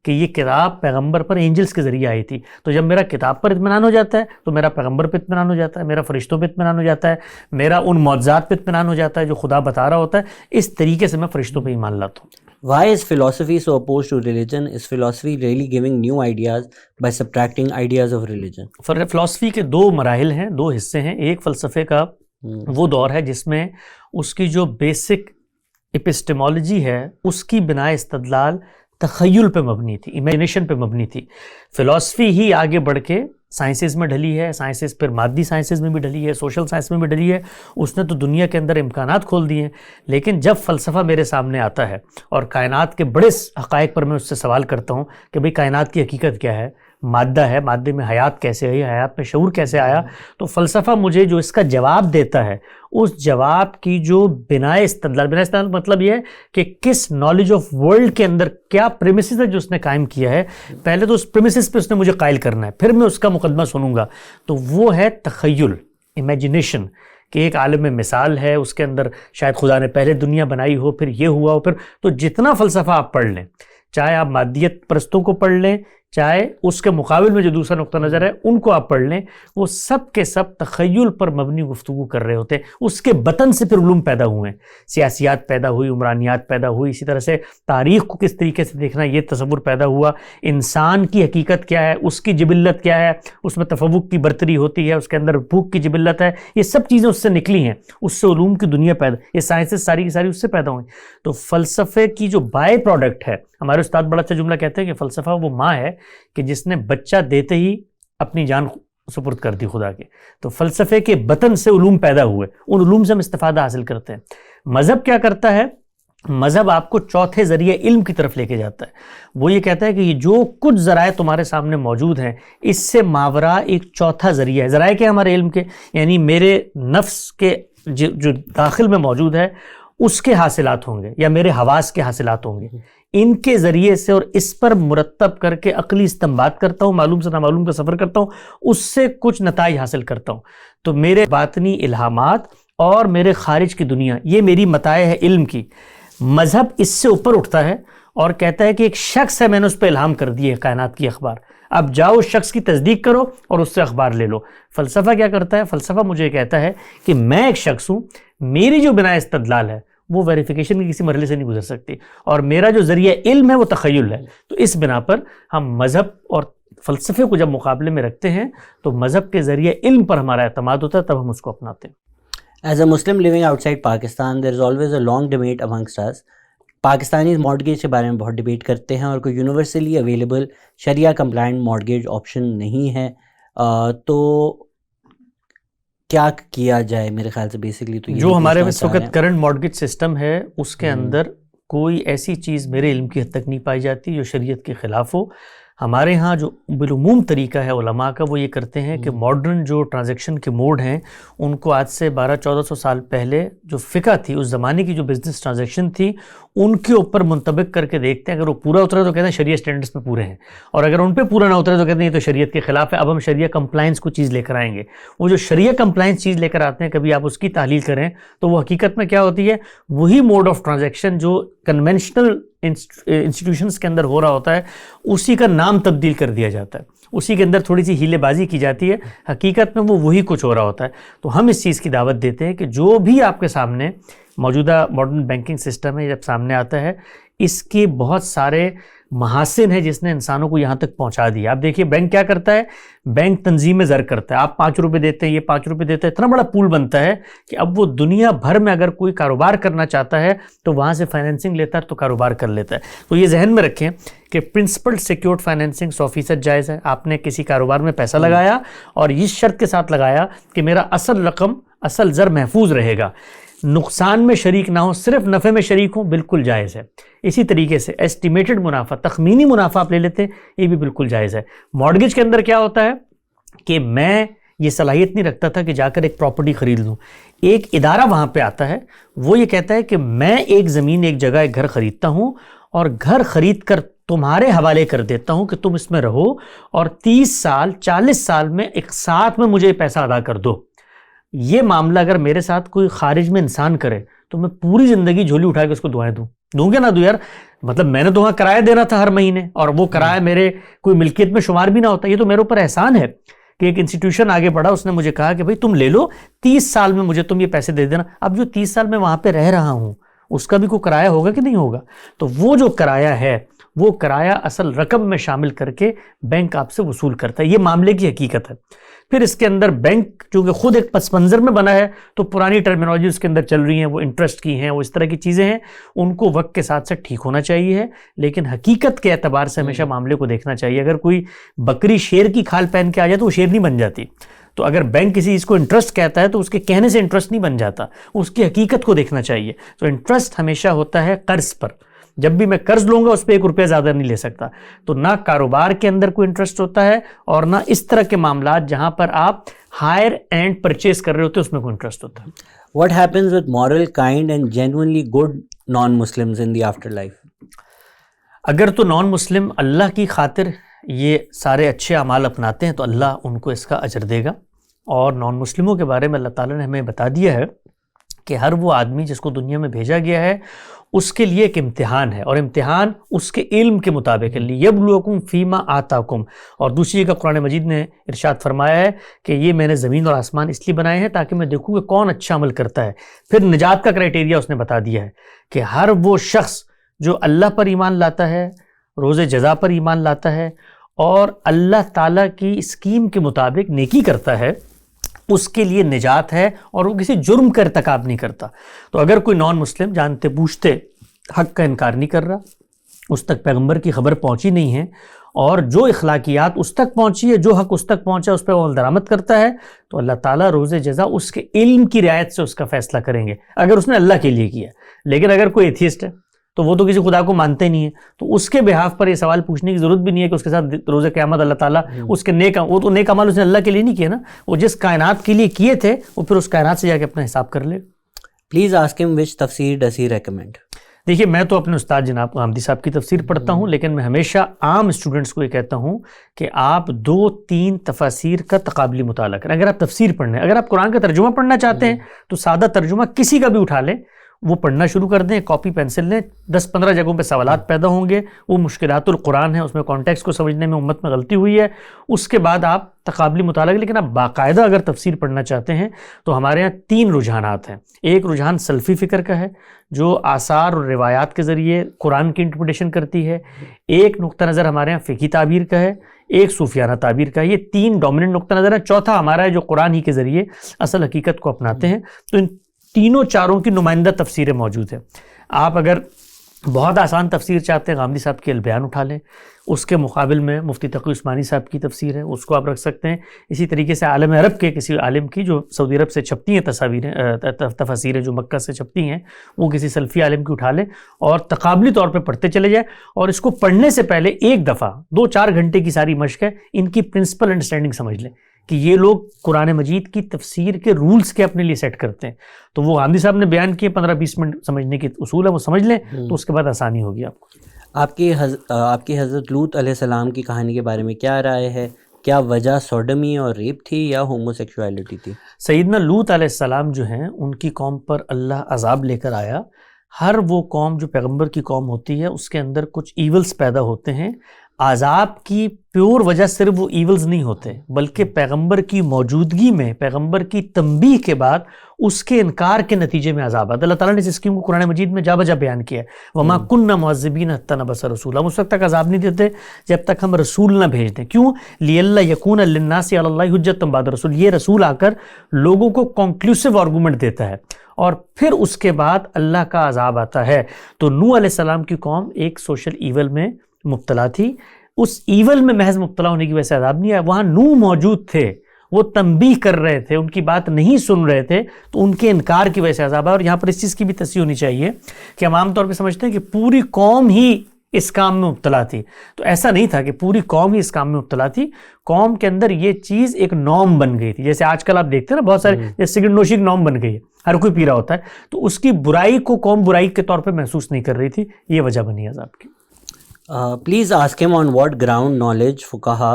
کہ یہ کتاب پیغمبر پر اینجلس کے ذریعے آئی تھی. تو جب میرا کتاب پر اطمینان ہو جاتا ہے تو میرا پیغمبر پہ اطمینان ہو جاتا ہے, میرا فرشتوں پہ اطمینان ہو جاتا ہے, میرا ان معجزات پہ اطمینان ہو جاتا ہے جو خدا بتا رہا ہوتا ہے. اس طریقے سے میں فرشتوں پہ ایمان لاتا ہوں.
Why is philosophy so opposed to religion? Is philosophy really giving new ideas by subtracting ideas of religion?
فلسفی کے دو مراحل ہیں, دو حصے ہیں. ایک فلسفے کا وہ دور ہے جس میں اس کی جو بیسک اپسٹمالوجی ہے اس کی بنا استدلال تخیل پہ مبنی تھی, امیجنیشن پہ مبنی تھی. فلسفی ہی آگے بڑھ کے سائنسز میں ڈھلی ہے, سائنسز پھر مادی سائنسز میں بھی ڈھلی ہے, سوشل سائنس میں بھی ڈھلی ہے. اس نے تو دنیا کے اندر امکانات کھول دیے ہیں. لیکن جب فلسفہ میرے سامنے آتا ہے اور کائنات کے بڑے حقائق پر میں اس سے سوال کرتا ہوں کہ بھئی کائنات کی حقیقت کیا ہے, مادہ ہے, مادے میں حیات کیسے آئی, حیات میں شعور کیسے آیا, تو فلسفہ مجھے جو اس کا جواب دیتا ہے اس جواب کی جو بنا استدلال مطلب یہ ہے کہ کس نالج آف ورلڈ کے اندر کیا پریمیسز ہے جو اس نے قائم کیا ہے. پہلے تو اس پریمیسز پہ اس نے مجھے قائل کرنا ہے, پھر میں اس کا مقدمہ سنوں گا. تو وہ ہے تخیل, امیجنیشن, کہ ایک عالم مثال ہے, اس کے اندر شاید خدا نے پہلے دنیا بنائی ہو, پھر یہ ہوا ہو, پھر تو جتنا فلسفہ آپ پڑھ لیں, چاہے آپ مادیت پرستوں کو پڑھ لیں, چاہے اس کے مقابل میں جو دوسرا نقطہ نظر ہے ان کو آپ پڑھ لیں, وہ سب کے سب تخیل پر مبنی گفتگو کر رہے ہوتے ہیں. اس کے بطن سے پھر علوم پیدا ہوئے ہیں, سیاسیات پیدا ہوئی, عمرانیات پیدا ہوئی, اسی طرح سے تاریخ کو کس طریقے سے دیکھنا یہ تصور پیدا ہوا, انسان کی حقیقت کیا ہے, اس کی جبلت کیا ہے, اس میں تفوق کی برتری ہوتی ہے, اس کے اندر بھوک کی جبلت ہے, یہ سب چیزیں اس سے نکلی ہیں, اس سے علوم کی دنیا پیدا, یہ سائنسز ساری کی ساری اس سے پیدا ہوئی. تو فلسفے کی جو بائی پروڈکٹ ہے, ہمارے استاد بڑا اچھا جملہ کہتے ہیں کہ فلسفہ وہ ماں ہے کہ جس نے بچہ دیتے ہی اپنی جان سپرد کر دی خدا کے. تو فلسفے کے بطن سے علوم پیدا ہوئے, ان علوم سے ہم استفادہ حاصل کرتے ہیں. مذہب کیا کرتا ہے, مذہب آپ کو چوتھے ذریعے علم کی طرف لے کے جاتا ہے. وہ یہ کہتا ہے کہ یہ جو کچھ ذرائع تمہارے سامنے موجود ہیں اس سے ماورا ایک چوتھا ذریعہ ہے. ذرائع کیا ہمارے علم کے, یعنی میرے نفس کے جو داخل میں موجود ہے اس کے حاصلات ہوں گے یا میرے حواس کے حاصلات ہوں گے, ان کے ذریعے سے اور اس پر مرتب کر کے عقلی استنباط کرتا ہوں, معلوم سے نامعلوم کا سفر کرتا ہوں, اس سے کچھ نتائج حاصل کرتا ہوں. تو میرے باطنی الہامات اور میرے خارج کی دنیا یہ میری متاع ہے علم کی. مذہب اس سے اوپر اٹھتا ہے اور کہتا ہے کہ ایک شخص ہے, میں نے اس پہ الہام کر دیے کائنات کی اخبار, اب جاؤ اس شخص کی تصدیق کرو اور اس سے اخبار لے لو. فلسفہ کیا کرتا ہے, فلسفہ مجھے کہتا ہے کہ میں ایک شخص ہوں, میری جو بنا استدلال ہے وہ ویریفیکیشن کی کسی مرحلے سے نہیں گزر سکتی, اور میرا جو ذریعہ علم ہے وہ تخیل ہے. تو اس بنا پر ہم مذہب اور فلسفے کو جب مقابلے میں رکھتے ہیں تو مذہب کے ذریعے علم پر ہمارا اعتماد ہوتا ہے, تب ہم اس کو اپناتے ہیں.
As a Muslim living outside Pakistan, there is always a long debate amongst us. Pakistani mortgage کے بارے میں بہت ڈیبیٹ کرتے ہیں اور کوئی universally available sharia compliant mortgage option نہیں ہے. تو کیا کیا جائے میرے خیال سے بیسکلی تو
جو ہمارے اس وقت کرنٹ مارگیج سسٹم ہے اس کے اندر کوئی ایسی چیز میرے علم کی حد تک نہیں پائی جاتی جو شریعت کے خلاف ہو. ہمارے ہاں جو بالعموم طریقہ ہے علماء کا وہ یہ کرتے ہیں کہ ماڈرن جو ٹرانزیکشن کے موڈ ہیں ان کو آج سے 1200-1400 سال پہلے جو فقہ تھی, اس زمانے کی جو بزنس ٹرانزیکشن تھی, ان کے اوپر منطبق کر کے دیکھتے ہیں. اگر وہ پورا اترے تو کہتے ہیں شریعت سٹینڈرڈز پہ پورے ہیں, اور اگر ان پہ پورا نہ اترے تو کہتے ہیں یہ تو شریعت کے خلاف ہے, اب ہم شریعہ کمپلائنس کو چیز لے کر آئیں گے. وہ جو شریعہ کمپلائنس چیز لے کر آتے ہیں, کبھی آپ اس کی تحلیل کریں تو وہ حقیقت میں کیا ہوتی ہے, وہی موڈ آف ٹرانزیکشن جو کنونشنل انسٹیٹیوشنز کے اندر ہو رہا ہوتا ہے, اسی کا نام تبدیل کر دیا جاتا ہے, اسی کے اندر تھوڑی سی ہیلے بازی کی جاتی ہے, حقیقت میں وہ وہی کچھ ہو رہا ہوتا ہے. تو ہم اس چیز کی دعوت دیتے ہیں کہ جو بھی آپ کے سامنے موجودہ ماڈرن بینکنگ سسٹم ہے جب سامنے آتا ہے, اس کے بہت سارے محاسن ہے جس نے انسانوں کو یہاں تک پہنچا دیا. آپ دیکھیے بینک کیا کرتا ہے, بینک تنظیم زر کرتا ہے, آپ 5 روپے دیتے ہیں, یہ 5 روپے دیتے ہیں, اتنا بڑا پول بنتا ہے کہ اب وہ دنیا بھر میں اگر کوئی کاروبار کرنا چاہتا ہے تو وہاں سے فائنینسنگ لیتا ہے تو کاروبار کر لیتا ہے. تو یہ ذہن میں رکھیں کہ پرنسپل سیکیورڈ فائنینسنگ 100% جائز ہے. آپ نے کسی کاروبار میں پیسہ لگایا اور اس شرط کے ساتھ لگایا کہ میرا اصل رقم, اصل زر محفوظ رہے گا, نقصان میں شریک نہ ہو, صرف نفع میں شریک ہوں, بالکل جائز ہے. اسی طریقے سے ایسٹیمیٹڈ منافع, تخمینی منافع آپ لے لیتے ہیں, یہ بھی بالکل جائز ہے. مارگیج کے اندر کیا ہوتا ہے کہ میں یہ صلاحیت نہیں رکھتا تھا کہ جا کر ایک پراپرٹی خرید لوں. ایک ادارہ وہاں پہ آتا ہے, وہ یہ کہتا ہے کہ میں ایک زمین, ایک جگہ, ایک گھر خریدتا ہوں اور گھر خرید کر تمہارے حوالے کر دیتا ہوں کہ تم اس میں رہو اور 30 سال 40 سال میں ایک ساتھ میں مجھے پیسہ ادا کر دو. یہ معاملہ اگر میرے ساتھ کوئی خارج میں انسان کرے تو میں پوری زندگی جھولی اٹھا کے اس کو دعائیں دوں, دوں گا نہ دوں یار, مطلب میں نے تو وہاں کرایہ دینا تھا ہر مہینے, اور وہ کرایہ میرے کوئی ملکیت میں شمار بھی نہ ہوتا. یہ تو میرے اوپر احسان ہے کہ ایک انسٹیٹیوشن آگے بڑھا, اس نے مجھے کہا کہ بھائی تم لے لو, 30 سال میں مجھے تم یہ پیسے دے دینا. اب جو 30 سال میں وہاں پہ رہ رہا ہوں اس کا بھی کوئی کرایہ ہوگا کہ نہیں ہوگا؟ تو وہ جو کرایہ ہے وہ کرایہ اصل رقم میں شامل کر کے بینک آپ سے وصول کرتا ہے. یہ معاملے کی حقیقت ہے. پھر اس کے اندر بینک چونکہ خود ایک پس منظر میں بنا ہے تو پرانی ٹرمینالوجی اس کے اندر چل رہی ہیں, وہ انٹرسٹ کی ہیں, وہ اس طرح کی چیزیں ہیں, ان کو وقت کے ساتھ ساتھ ٹھیک ہونا چاہیے. لیکن حقیقت کے اعتبار سے ہمیشہ معاملے کو دیکھنا چاہیے. اگر کوئی بکری شیر کی کھال پہن کے آ جائے تو وہ شیر نہیں بن جاتی. تو اگر بینک کسی چیز کو انٹرسٹ کہتا ہے تو اس کے کہنے سے انٹرسٹ نہیں بن جاتا, اس کی حقیقت کو دیکھنا چاہیے. تو انٹرسٹ ہمیشہ ہوتا ہے قرض پر. جب بھی میں قرض لوں گا اس پہ 1 روپیہ زیادہ نہیں لے سکتا. تو نہ کاروبار کے اندر کوئی انٹرسٹ ہوتا ہے اور نہ اس طرح کے معاملات جہاں پر آپ ہائر اینڈ پرچیز کر رہے ہوتے ہیں اس میں کوئی انٹرسٹ ہوتا ہے.
What happens with moral, kind and genuinely good non-Muslims in the afterlife?
اگر تو نان مسلم اللہ کی خاطر یہ سارے اچھے اعمال اپناتے ہیں تو اللہ ان کو اس کا اجر دے گا. اور نان مسلموں کے بارے میں اللہ تعالیٰ نے ہمیں بتا دیا ہے کہ ہر وہ آدمی جس کو دنیا میں بھیجا گیا ہے اس کے لیے ایک امتحان ہے, اور امتحان اس کے علم کے مطابق ہے. لیبلوکم فیما آتاکم. اور دوسری جگہ قرآن مجید نے ارشاد فرمایا ہے کہ یہ میں نے زمین اور آسمان اس لیے بنائے ہیں تاکہ میں دیکھوں کہ کون اچھا عمل کرتا ہے. پھر نجات کا کرائٹیریا اس نے بتا دیا ہے کہ ہر وہ شخص جو اللہ پر ایمان لاتا ہے, روز جزا پر ایمان لاتا ہے اور اللہ تعالیٰ کی اسکیم کے مطابق نیکی کرتا ہے, اس کے لیے نجات ہے اور وہ کسی جرم کا ارتکاب نہیں کرتا. تو اگر کوئی نان مسلم جانتے پوچھتے حق کا انکار نہیں کر رہا, اس تک پیغمبر کی خبر پہنچی نہیں ہے, اور جو اخلاقیات اس تک پہنچی ہے, جو حق اس تک پہنچا اس پہ وہ عمل درآمد کرتا ہے, تو اللہ تعالیٰ روز جزا اس کے علم کی رعایت سے اس کا فیصلہ کریں گے اگر اس نے اللہ کے لیے کیا. لیکن اگر کوئی ایتھیسٹ ہے تو وہ تو کسی خدا کو مانتے نہیں ہے, تو اس کے بہاف پر یہ سوال پوچھنے کی ضرورت بھی نہیں ہے کہ اس کے ساتھ روز قیامت اللہ تعالیٰ اس کے وہ تو نیک عمل اس نے اللہ کے لیے نہیں کیا نا, وہ جس کائنات کے لیے کیے تھے وہ پھر اس کائنات سے جا کے اپنا حساب کر لے.
پلیز آسک ہم which تفسیر does he recommend?
دیکھیے میں تو اپنے استاد جناب غامدی صاحب کی تفسیر پڑھتا ہوں, لیکن میں ہمیشہ عام اسٹوڈنٹس کو یہ کہتا ہوں کہ آپ 2-3 تفاسیر کا تقابلی مطالعہ کریں. اگر آپ تفسیر پڑھنے, اگر آپ قرآن کا ترجمہ پڑھنا چاہتے ہیں تو سادہ ترجمہ کسی کا بھی اٹھا لیں, وہ پڑھنا شروع کر دیں, کاپی پینسل لیں, 10-15 جگہوں پہ سوالات پیدا ہوں گے. وہ مشکلات القرآن ہے, اس میں کانٹیکس کو سمجھنے میں امت میں غلطی ہوئی ہے. اس کے بعد آپ تقابلی مطالعہ. لیکن آپ باقاعدہ اگر تفسیر پڑھنا چاہتے ہیں تو ہمارے ہاں 3 رجحانات ہیں. ایک رجحان سلفی فکر کا ہے جو آثار اور روایات کے ذریعے قرآن کی انٹرپریٹیشن کرتی ہے. ایک نقطہ نظر ہمارے ہاں فقہی تعبیر کا ہے, ایک صوفیانہ تعبیر کا ہے. یہ 3 ڈومیننٹ نقطہ نظر ہے. چوتھا ہمارا ہے جو قرآن ہی کے ذریعے اصل حقیقت کو اپناتے ہیں. تو ان تینوں چاروں کی نمائندہ تفسیریں موجود ہیں. آپ اگر بہت آسان تفسیر چاہتے ہیں غامدی صاحب کی البیان اٹھا لیں, اس کے مقابل میں مفتی تقی عثمانی صاحب کی تفسیر ہے, اس کو آپ رکھ سکتے ہیں. اسی طریقے سے عالم عرب کے کسی عالم کی جو سعودی عرب سے چھپتی ہیں تفاسیریں جو مکہ سے چھپتی ہیں, وہ کسی سلفی عالم کی اٹھا لیں اور تقابلی طور پہ پڑھتے چلے جائیں. اور اس کو پڑھنے سے پہلے ایک دفعہ 2-4 گھنٹے کی ساری مشق ہے, ان کی پرنسپل انڈرسٹینڈنگ سمجھ لیں کہ یہ لوگ قرآن مجید کی تفسیر کے رولز کے اپنے لیے سیٹ کرتے ہیں. تو وہ غامدی صاحب نے بیان کیے 15-20 منٹ سمجھنے کی اصول ہے, وہ سمجھ لیں تو اس کے بعد آسانی ہوگی آپ کو.
آپ کی حضرت لوط علیہ السلام کی کہانی کے بارے میں کیا رائے ہے؟ کیا وجہ سوڈمی اور ریپ تھی یا ہومو سیکشولیٹی تھی؟
سیدنا لوط علیہ السلام جو ہیں ان کی قوم پر اللہ عذاب لے کر آیا. ہر وہ قوم جو پیغمبر کی قوم ہوتی ہے اس کے اندر کچھ ایولز پیدا ہوتے ہیں. عذاب کی پیور وجہ صرف وہ ایولز نہیں ہوتے, بلکہ پیغمبر کی موجودگی میں, پیغمبر کی تنبیہ کے بعد اس کے انکار کے نتیجے میں عذاب آتا ہے. اللہ تعالیٰ نے اس اسکیم کو قرآن مجید میں جا بجا بیان کیا ہے. وَمَا كُنَّا مُعَذِّبِينَ حَتَّىٰ نَبْعَثَ رَسُولًا. ہم اس وقت تک عذاب نہیں دیتے جب تک ہم رسول نہ بھیج دیں. کیوں؟ لِأَلَّا يَكُونَ لِلنَّاسِ عَلَى اللَّهِ حُجَّةٌ بَعْدَ الرَّسُولِ. یہ رسول آ کر لوگوں کو کنکلوسیو آرگومنٹ دیتا ہے اور پھر اس کے بعد اللہ کا عذاب آتا ہے. تو نوح علیہ السلام کی قوم ایک سوشل ایول میں مبتلا تھی. اس ایول میں محض مبتلا ہونے کی وجہ سے عذاب نہیں آیا. وہاں نوح موجود تھے, وہ تنبیہ کر رہے تھے, ان کی بات نہیں سن رہے تھے, تو ان کے انکار کی وجہ سے عذاب آیا. اور یہاں پر اس چیز کی بھی تصحیح ہونی چاہیے کہ ہم عام طور پہ سمجھتے ہیں کہ پوری قوم ہی اس کام میں مبتلا تھی. تو ایسا نہیں تھا کہ پوری قوم ہی اس کام میں مبتلا تھی. قوم کے اندر یہ چیز ایک نارم بن گئی تھی. جیسے آج کل آپ دیکھتے ہیں نا بہت سارے جیسے سگریٹ نوشی ایک نارم بن گئی ہے, ہر کوئی پی رہا ہوتا ہے. تو اس کی برائی کو قوم برائی کے طور پہ محسوس نہیں کر رہی تھی. یہ وجہ بنی عذاب کی.
Please ask him on what ground knowledge fuqaha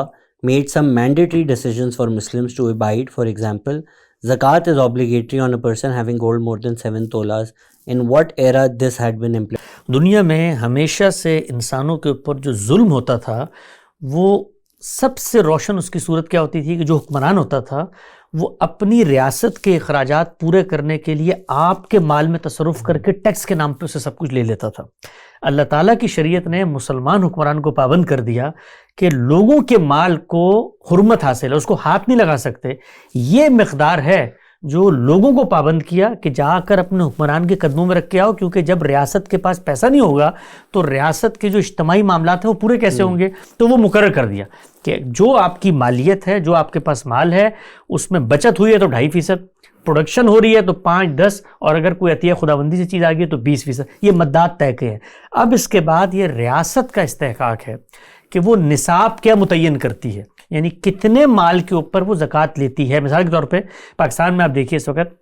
made some mandatory decisions for Muslims to abide. For example, zakat is obligatory on a person having gold more than 7 tolas in what era this had been implemented.
دنیا میں ہمیشہ سے انسانوں کے اوپر جو ظلم ہوتا تھا وہ سب سے روشن اس کی صورت کیا ہوتی تھی کہ جو حکمران ہوتا تھا وہ اپنی ریاست کے اخراجات پورے کرنے کے لیے آپ کے مال میں تصرف کر کے ٹیکس کے نام پہ اسے سب کچھ لے لیتا تھا. اللہ تعالیٰ کی شریعت نے مسلمان حکمران کو پابند کر دیا کہ لوگوں کے مال کو حرمت حاصل ہے, اس کو ہاتھ نہیں لگا سکتے. یہ مقدار ہے جو لوگوں کو پابند کیا کہ جا کر اپنے حکمران کے قدموں میں رکھ کے آؤ, کیونکہ جب ریاست کے پاس پیسہ نہیں ہوگا تو ریاست کے جو اجتماعی معاملات ہیں وہ پورے کیسے ہوں گے. تو وہ مقرر کر دیا کہ جو آپ کی مالیت ہے, جو آپ کے پاس مال ہے, اس میں بچت ہوئی ہے تو 2.5%, پروڈکشن ہو رہی ہے تو 5-10, اور اگر کوئی عطیہ خداوندی سے چیز آ گئی ہے تو 20%. یہ مدات طے کے ہیں. اب اس کے بعد یہ ریاست کا استحقاق ہے کہ وہ نصاب کیا متعین کرتی ہے, یعنی کتنے مال کے اوپر وہ زکوٰۃ لیتی ہے. مثال کے طور پہ پاکستان میں آپ دیکھیے اس وقت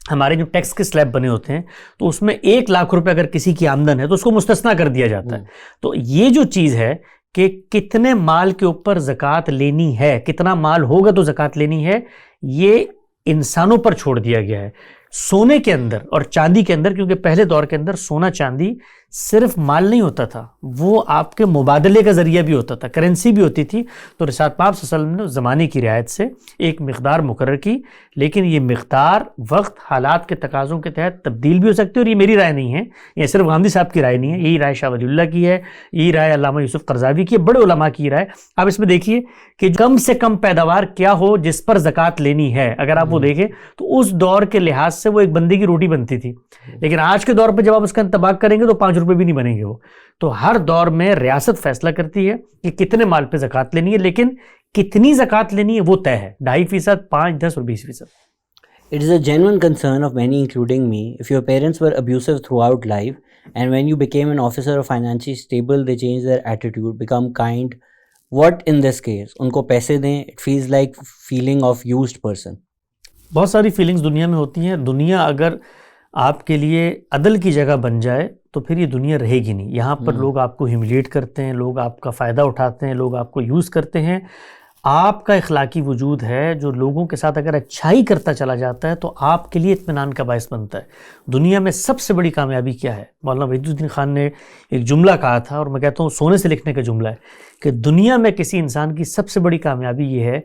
ہمارے جو ٹیکس کے سلیب بنے ہوتے ہیں تو اس میں 1 لاکھ روپے اگر کسی کی آمدن ہے تو اس کو مستثنا کر دیا جاتا ہے. تو یہ جو چیز ہے کہ کتنے مال کے اوپر زکوٰۃ لینی ہے, کتنا مال ہوگا تو زکوٰۃ لینی ہے, یہ انسانوں پر چھوڑ دیا گیا ہے. سونے کے اندر اور چاندی کے اندر, کیونکہ پہلے دور کے اندر سونا چاندی صرف مال نہیں ہوتا تھا, وہ آپ کے مبادلے کا ذریعہ بھی ہوتا تھا, کرنسی بھی ہوتی تھی. تو رسالت پاک صلی اللہ علیہ وسلم نے زمانے کی رعایت سے ایک مقدار مقرر کی, لیکن یہ مقدار وقت حالات کے تقاضوں کے تحت تبدیل بھی ہو سکتی ہے. اور یہ میری رائے نہیں ہے, یہ صرف غامدی صاحب کی رائے نہیں ہے, یہی رائے شاہ ولی اللہ کی ہے, یہی رائے علامہ یوسف قرضاوی کی ہے, بڑے علماء کی رائے. آپ اس میں دیکھیے کہ کم سے کم پیداوار کیا ہو جس پر زکوٰۃ لینی ہے. اگر آپ وہ دیکھیں تو اس دور کے لحاظ سے وہ ایک بندے کی روٹی بنتی تھی, لیکن آج کے دور پہ جب آپ اس کا انطباق کریں گے تو 5 روپے بھی نہیں بنیں گے وہ. تو ہر دور میں ریاست فیصلہ کرتی ہے کہ کتنے مال پہ زکوٰۃ لینی ہے, لیکن کتنی زکوٰۃ لینی ہے وہ طے ہے, 2.5%, 5, 10 اور 20%.
It is a genuine concern of many, including me, if your parents were abusive throughout life and when you became an officer or financially stable, they changed their attitude, become kind. What in this case? ان کو پیسے دیں, it feels like feeling of used person.
بہت ساری feelings دنیا میں ہوتی ہیں. دنیا اگر آپ کے لیے عدل کی جگہ بن جائے تو پھر یہ دنیا رہے گی نہیں. یہاں پر لوگ آپ کو ہیوملیٹ کرتے ہیں, لوگ آپ کا فائدہ اٹھاتے ہیں, لوگ آپ کو یوز کرتے ہیں. آپ کا اخلاقی وجود ہے جو لوگوں کے ساتھ اگر اچھائی کرتا چلا جاتا ہے تو آپ کے لیے اطمینان کا باعث بنتا ہے. دنیا میں سب سے بڑی کامیابی کیا ہے؟ مولانا وحید الدین خان نے ایک جملہ کہا تھا, اور میں کہتا ہوں سونے سے لکھنے کا جملہ ہے, کہ دنیا میں کسی انسان کی سب سے بڑی کامیابی یہ ہے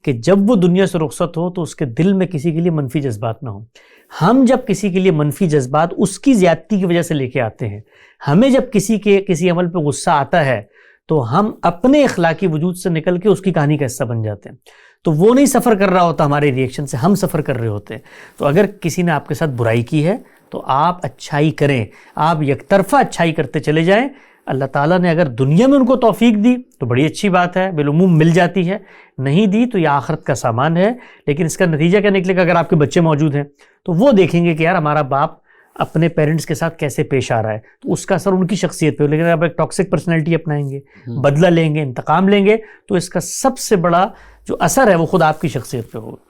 کہ جب وہ دنیا سے رخصت ہو تو اس کے دل میں کسی کے لیے منفی جذبات نہ ہوں. ہم جب کسی کے لیے منفی جذبات اس کی زیادتی کی وجہ سے لے کے آتے ہیں, ہمیں جب کسی عمل پہ غصہ آتا ہے تو ہم اپنے اخلاقی وجود سے نکل کے اس کی کہانی کا حصہ بن جاتے ہیں. تو وہ نہیں سفر کر رہا ہوتا ہمارے ریئیکشن سے, ہم سفر کر رہے ہوتے ہیں. تو اگر کسی نے آپ کے ساتھ برائی کی ہے تو آپ اچھائی کریں, آپ یک طرفہ اچھائی کرتے چلے جائیں. اللہ تعالیٰ نے اگر دنیا میں ان کو توفیق دی تو بڑی اچھی بات ہے, بالعموم مل جاتی ہے. نہیں دی تو یہ آخرت کا سامان ہے. لیکن اس کا نتیجہ کیا نکلے گا؟ اگر آپ کے بچے موجود ہیں تو وہ دیکھیں گے کہ یار ہمارا باپ اپنے پیرنٹس کے ساتھ کیسے پیش آ رہا ہے, تو اس کا اثر ان کی شخصیت پہ. لیکن اگر آپ ایک ٹاکسک پرسنالٹی اپنائیں گے, بدلہ لیں گے, انتقام لیں گے, تو اس کا سب سے بڑا جو اثر ہے وہ خود آپ کی شخصیت پہ ہوگا.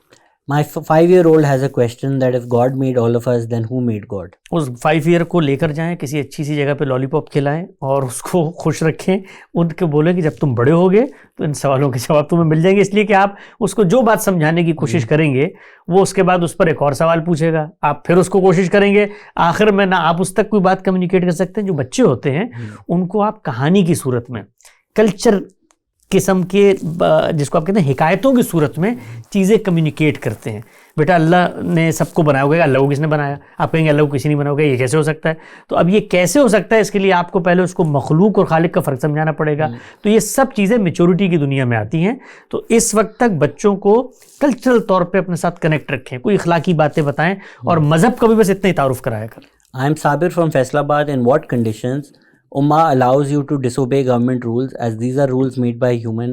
My 5-year-old has a question that if God made all of us, then who made God?
اس 5 ایئر کو لے کر جائیں, کسی اچھی سی جگہ پہ لالی پاپ کھلائیں اور اس کو خوش رکھیں. ان کے بولیں کہ جب تم بڑے ہوگے تو ان سوالوں کے جواب تمہیں مل جائیں گے. اس لیے کہ آپ اس کو جو بات سمجھانے کی کوشش کریں گے وہ اس کے بعد اس پر ایک اور سوال پوچھے گا, آپ پھر اس کو کوشش کریں گے, آخر میں نہ آپ اس تک کوئی بات کمیونیکیٹ کر سکتے ہیں. جو بچے ہوتے ہیں ان کو آپ کہانی کی صورت میں, کلچر قسم کے, جس کو آپ کہتے ہیں حکایتوں کی صورت میں چیزیں کمیونیکیٹ کرتے ہیں. بیٹا اللہ نے سب کو بنایا ہوگا, اللہ کو کس نے بنایا؟ آپ کہیں گے اللہ کو کسی نہیں بنایا ہوگا, یہ کیسے ہو سکتا ہے؟ تو اب یہ کیسے ہو سکتا ہے اس کے لیے آپ کو پہلے اس کو مخلوق اور خالق کا فرق سمجھانا پڑے گا. تو یہ سب چیزیں میچورٹی کی دنیا میں آتی ہیں. تو اس وقت تک بچوں کو کلچرل طور پہ اپنے ساتھ کنیکٹ رکھیں, کوئی اخلاقی باتیں بتائیں, اور مذہب کا بھی بس اتنا ہی تعارف کرایا کریں.
I am Sabir from Faisalabad. In what conditions Ummah allows you to disobey government rules, as these are rules made by human?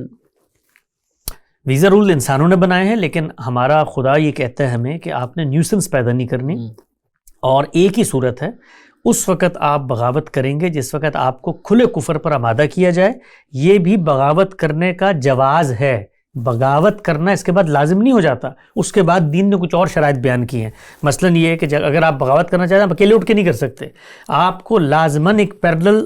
Visa rule انسانوں نے بنائے ہیں, لیکن ہمارا خدا یہ کہتا ہے ہمیں کہ آپ نے نیوسنس پیدا نہیں کرنی. اور ایک ہی صورت ہے, اس وقت آپ بغاوت کریں گے جس وقت آپ کو کھلے کفر پر آمادہ کیا جائے. یہ بھی بغاوت کرنے کا جواز ہے. بغاوت کرنا اس کے بعد لازم نہیں ہو جاتا, اس کے بعد دین نے کچھ اور شرائط بیان کی ہیں. مثلاً یہ ہے کہ اگر آپ بغاوت کرنا چاہتے ہیں آپ اکیلے اٹھ کے نہیں کر سکتے, آپ کو لازماً ایک parallel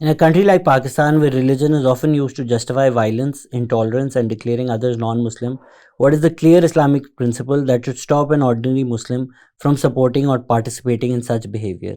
In a country like Pakistan, where religion is often used to justify violence, intolerance, and declaring others non-Muslim, what is the clear Islamic principle that should stop an ordinary Muslim from supporting or participating in such behavior?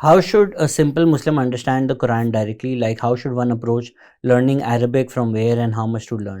How should a simple Muslim understand the Quran directly? Like how should one approach learning Arabic, from where and how much to learn?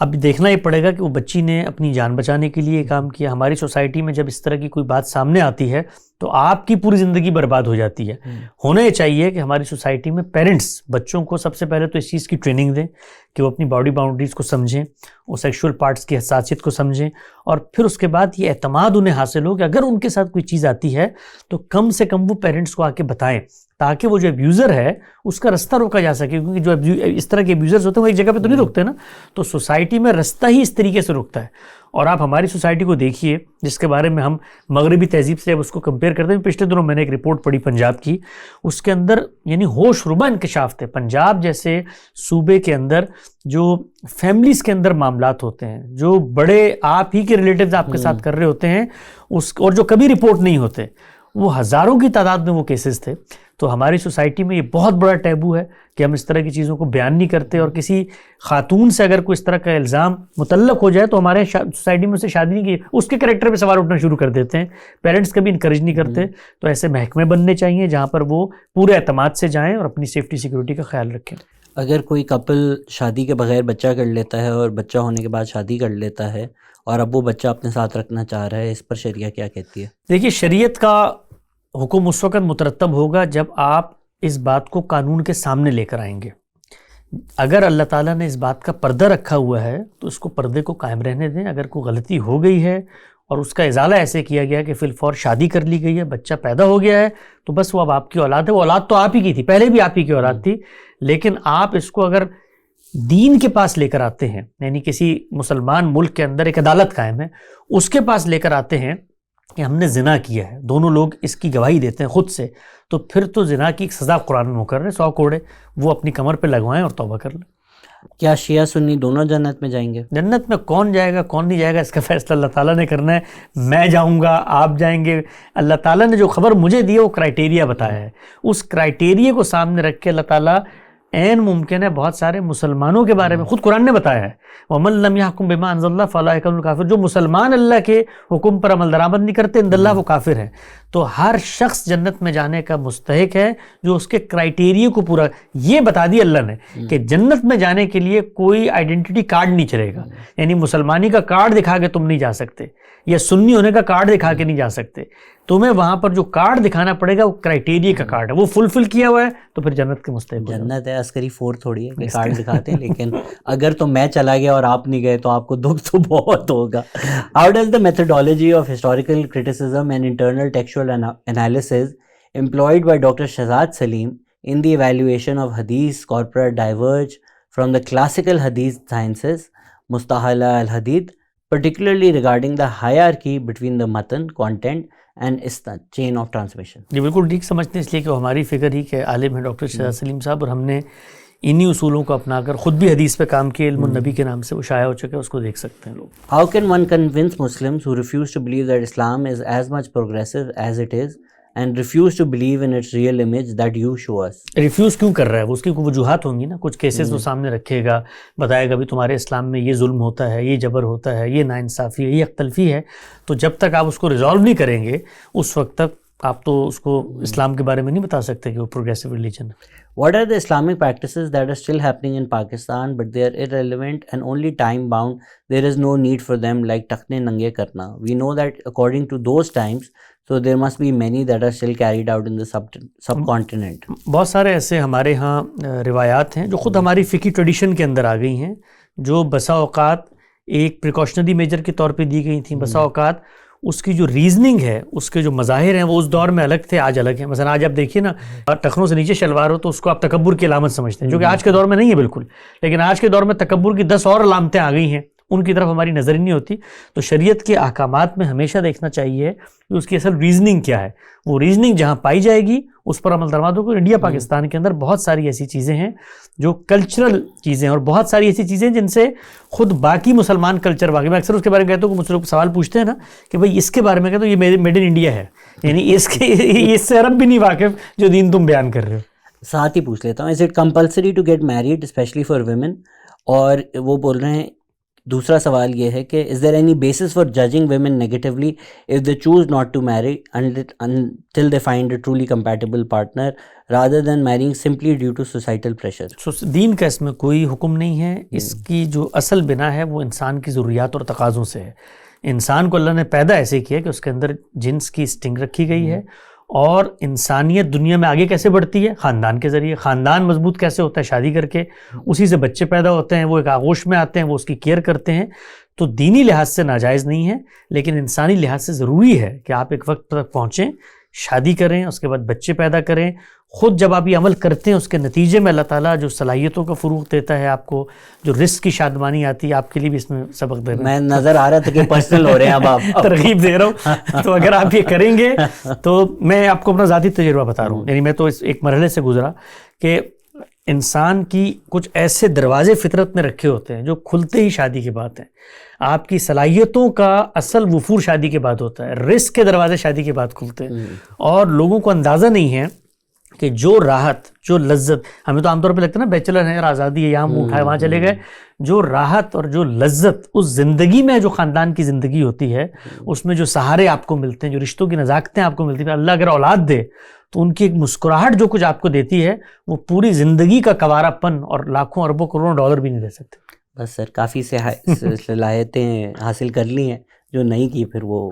اب دیکھنا یہ پڑے گا کہ وہ بچی نے اپنی جان بچانے کے لیے کام کیا. ہماری سوسائٹی میں جب اس طرح کی کوئی بات سامنے آتی ہے تو آپ کی پوری زندگی برباد ہو جاتی ہے. ہونا یہ چاہیے کہ ہماری سوسائٹی میں پیرنٹس بچوں کو سب سے پہلے تو اس چیز کی ٹریننگ دیں کہ وہ اپنی باڈی باؤنڈریز کو سمجھیں, وہ سیکشول پارٹس کی حساسیت کو سمجھیں, اور پھر اس کے بعد یہ اعتماد انہیں حاصل ہو کہ اگر ان کے ساتھ کوئی چیز آتی ہے تو کم سے کم وہ پیرنٹس کو آ کے بتائیں, تاکہ وہ جو ابیوزر ہے اس کا رستہ روکا جا سکے. کیونکہ جو اس طرح کے ابیوزرز ہوتے ہیں وہ ایک جگہ پہ تو نہیں رکتے نا, تو سوسائٹی میں رستہ ہی اس طریقے سے رکتا ہے. اور آپ ہماری سوسائٹی کو دیکھیے جس کے بارے میں ہم مغربی تہذیب سے اب اس کو کمپیئر کرتے ہیں. پچھلے دنوں میں نے ایک رپورٹ پڑھی پنجاب کی, اس کے اندر یعنی ہوش ربا انکشاف تھے. پنجاب جیسے صوبے کے اندر جو فیملیز کے اندر معاملات ہوتے ہیں, جو بڑے آپ ہی کے ریلیٹیوز آپ کے ساتھ کر رہے ہوتے ہیں, اور جو کبھی رپورٹ نہیں ہوتے, وہ ہزاروں کی تعداد میں وہ کیسز تھے. تو ہماری سوسائٹی میں یہ بہت بڑا ٹیبو ہے کہ ہم اس طرح کی چیزوں کو بیان نہیں کرتے, اور کسی خاتون سے اگر کوئی اس طرح کا الزام متعلق ہو جائے تو ہمارے سوسائٹی میں اسے شادی نہیں کی, اس کے کریکٹر پہ سوال اٹھنا شروع کر دیتے ہیں. پیرنٹس کبھی انکریج نہیں کرتے. تو ایسے محکمے بننے چاہیے جہاں پر وہ پورے اعتماد سے جائیں اور اپنی سیفٹی سیکورٹی کا خیال رکھیں.
اگر کوئی کپل شادی کے بغیر بچہ کر لیتا ہے اور بچہ ہونے کے بعد شادی کر لیتا ہے اور اب وہ بچہ اپنے ساتھ رکھنا چاہ رہا ہے, اس پر شریعہ کیا کہتی ہے؟
دیکھیے, شریعت کا حکم اس وقت مترتب ہوگا جب آپ اس بات کو قانون کے سامنے لے کر آئیں گے. اگر اللہ تعالیٰ نے اس بات کا پردہ رکھا ہوا ہے تو اس کو پردے کو قائم رہنے دیں. اگر کوئی غلطی ہو گئی ہے اور اس کا ازالہ ایسے کیا گیا کہ فی الفور شادی کر لی گئی ہے, بچہ پیدا ہو گیا ہے, تو بس وہ اب آپ کی اولاد ہے. وہ اولاد تو آپ ہی کی تھی, پہلے بھی آپ ہی کی اولاد تھی, لیکن آپ اس کو اگر دین کے پاس لے کر آتے ہیں, یعنی کسی مسلمان ملک کے اندر ایک عدالت قائم ہے, اس کے پاس لے کر آتے ہیں کہ ہم نے زنا کیا ہے, دونوں لوگ اس کی گواہی دیتے ہیں خود سے, تو پھر تو زنا کی ایک سزا قرآن میں مقرر ہے, 100 کوڑے وہ اپنی کمر پہ لگوائیں اور توبہ کر لیں.
کیا شیعہ سنی دونوں جنت میں جائیں گے؟
جنت میں کون جائے گا کون نہیں جائے گا اس کا فیصلہ اللہ تعالیٰ نے کرنا ہے. میں جاؤں گا, آپ جائیں گے, اللہ تعالیٰ نے جو خبر مجھے دی ہے وہ کرائٹیریا بتایا ہے. اس کرائٹیریا کو سامنے رکھ کے اللہ تعالیٰ عین ممکن ہے بہت سارے مسلمانوں کے بارے میں خود قرآن نے بتایا ہے, وَمَن لَمْ يَحْكُمْ بِمَا أَنزَلَ اللَّهُ فَأُولَٰئِكَ هُمُ الْكَافِرُونَ, جو مسلمان اللہ کے حکم پر عمل درآمد نہیں کرتے عند اللہ وہ کافر ہیں. تو ہر شخص جنت میں جانے کا مستحق ہے جو اس کے کرائٹیریا کو پورا, یہ بتا دی اللہ نے کہ جنت میں جانے کے لیے کوئی آئیڈینٹی کارڈ نہیں چلے گا. یعنی مسلمانی کا کارڈ دکھا کے تم نہیں جا سکتے, یا سنی ہونے کا کارڈ دکھا کے نہیں جا سکتے. تمہیں وہاں پر جو کارڈ دکھانا پڑے گا وہ کرائٹیریا کا کارڈ ہے, وہ فلفل کیا ہوا ہے تو پھر جنت کے مستحق.
جنت ہے عسکری فور تھوڑی ہے کہ کارڈ دکھاتے ہیں, لیکن اگر تو میں چلا گیا اور آپ نہیں گئے تو آپ کو دکھ تو بہت ہوگا. How does the methodology of historical criticism and internal textual analysis employed by Dr. Shahzad Salim in the evaluation of Hadith corpora diverge from the classical Hadith sciences, Mustahala al-Hadith, particularly regarding the hierarchy between the matan, content and isnad, chain of transmission؟
جی بالکل ٹھیک سمجھتے ہیں, اس لیے کہ وہ ہماری فکر ہی کہ عالم ہیں ڈاکٹر شہزاد سلیم صاحب, اور ہم نے انہی اصولوں کو اپنا کر خود بھی حدیث پہ کام کیا. علم النبی کے نام سے وہ شائع ہو چکے ہیں, اس کو دیکھ سکتے ہیں لوگ.
How can one convince Muslims who refuse to believe that Islam is as much progressive as it is and refuse to believe in its real image that you show us؟
Refuse کیوں کر رہا ہے وہ, اس کی کوئی وجوہات ہوں گی نا, کچھ کیسز وہ سامنے رکھے گا, بتائے گا بھی تمہارے اسلام میں یہ ظلم ہوتا ہے, یہ جبر ہوتا ہے, یہ ناانصافی ہے, یہ اختلفی ہے. تو جب تک آپ اس کو ریزالو نہیں کریں گے اس وقت تک آپ تو اس کو اسلام کے بارے میں نہیں بتا سکتے کہ وہ پروگریسو ریلیجن ہے.
What are the Islamic practices that are still happening in Pakistan but they are irrelevant and only time bound? There is no need for them, like takhne nange karna. We know that according to those times, so there must be many that are still carried out in the subcontinent.
بہت سارے ایسے ہمارے ہاں روایات ہیں جو خود ہماری فقہی ٹریڈیشن کے اندر آ گئی ہیں, جو بسا اوقات ایک پریکاشنری میجر کے طور پہ دی گئی تھیں, بسا اوقات اس کی جو ریزننگ ہے, اس کے جو مظاہر ہیں وہ اس دور میں الگ تھے, آج الگ ہیں. مثلا آج آپ دیکھیے نا, ٹخنوں سے نیچے شلوار ہو تو اس کو آپ تکبر کی علامت سمجھتے ہیں, جو کہ آج کے دور میں نہیں ہے بالکل. لیکن آج کے دور میں تکبر کی 10 اور علامتیں آ گئی ہیں, ان کی طرف ہماری نظر ہی نہیں ہوتی. تو شریعت کے احکامات میں ہمیشہ دیکھنا چاہیے کہ اس کی اصل ریزننگ کیا ہے. وہ ریزننگ جہاں پائی جائے گی اس پر عمل درآمد ہوگا. انڈیا پاکستان کے اندر بہت ساری ایسی چیزیں ہیں جو کلچرل چیزیں, اور بہت ساری ایسی چیزیں جن سے خود باقی مسلمان کلچر واقعی, میں اکثر اس کے بارے میں کہتا ہوں کہ مجھ سے لوگ سوال پوچھتے ہیں نا کہ بھائی اس کے بارے میں کہتا ہوں یہ میڈ ان انڈیا ہے, یعنی اس سے عرب بھی نہیں واقف جو دین تم بیان کر رہے ہو.
ساتھ ہی پوچھ لیتا ہوں, is it compulsory to get married specially for women? اور وہ بول رہے ہیں دوسرا سوال یہ ہے کہ is there any basis for judging women negatively if they choose not to marry until they find a truly compatible partner rather than marrying simply due to societal pressure؟
دین کا اس میں کوئی حکم نہیں ہے. اس کی جو اصل بنا ہے وہ انسان کی ضروریات اور تقاضوں سے ہے. انسان کو اللہ نے پیدا ایسے کیا کہ اس کے اندر جنس کی اسٹنگ رکھی گئی ہے, اور انسانیت دنیا میں آگے کیسے بڑھتی ہے؟ خاندان کے ذریعے. خاندان مضبوط کیسے ہوتا ہے؟ شادی کر کے. اسی سے بچے پیدا ہوتے ہیں, وہ ایک آغوش میں آتے ہیں, وہ اس کی کیئر کرتے ہیں. تو دینی لحاظ سے ناجائز نہیں ہے, لیکن انسانی لحاظ سے ضروری ہے کہ آپ ایک وقت تک پہنچیں, شادی کریں, اس کے بعد بچے پیدا کریں. خود جب آپ یہ عمل کرتے ہیں اس کے نتیجے میں اللہ تعالیٰ جو صلاحیتوں کا فروغ دیتا ہے آپ کو, جو رزق کی شادمانی آتی ہے, آپ کے لیے بھی اس میں سبق دے رہا ہوں.
میں نظر آ رہا تھا کہ پرسنل ہو رہے ہیں اب آپ
ترغیب دے رہا ہوں. تو اگر آپ یہ کریں گے تو میں آپ کو اپنا ذاتی تجربہ بتا رہا ہوں. یعنی میں تو اس ایک مرحلے سے گزرا کہ انسان کی کچھ ایسے دروازے فطرت میں رکھے ہوتے ہیں جو کھلتے ہی شادی کے بعد ہیں. آپ کی صلاحیتوں کا اصل وفور شادی کے بعد ہوتا ہے. رزق کے دروازے شادی کے بعد کھلتے ہیں, اور لوگوں کو اندازہ نہیں ہے کہ جو راحت, جو لذت, ہمیں تو عام طور پہ لگتا ہے نا بیچلر ہے, آزادی ہے, یہاں منہ اٹھائے وہاں چلے گئے. جو راحت اور جو لذت اس زندگی میں, جو خاندان کی زندگی ہوتی ہے, اس میں جو سہارے آپ کو ملتے ہیں, جو رشتوں کی نزاکتیں آپ کو ملتی ہیں, اللہ اگر اولاد دے تو ان کی ایک مسکراہٹ جو کچھ آپ کو دیتی ہے وہ پوری زندگی کا کوارا پن اور لاکھوں اربوں کروڑوں ڈالر بھی نہیں دے سکتے.
بس سر کافی صلاحیتیں حاصل کر لی ہیں, جو نہیں کی پھر وہ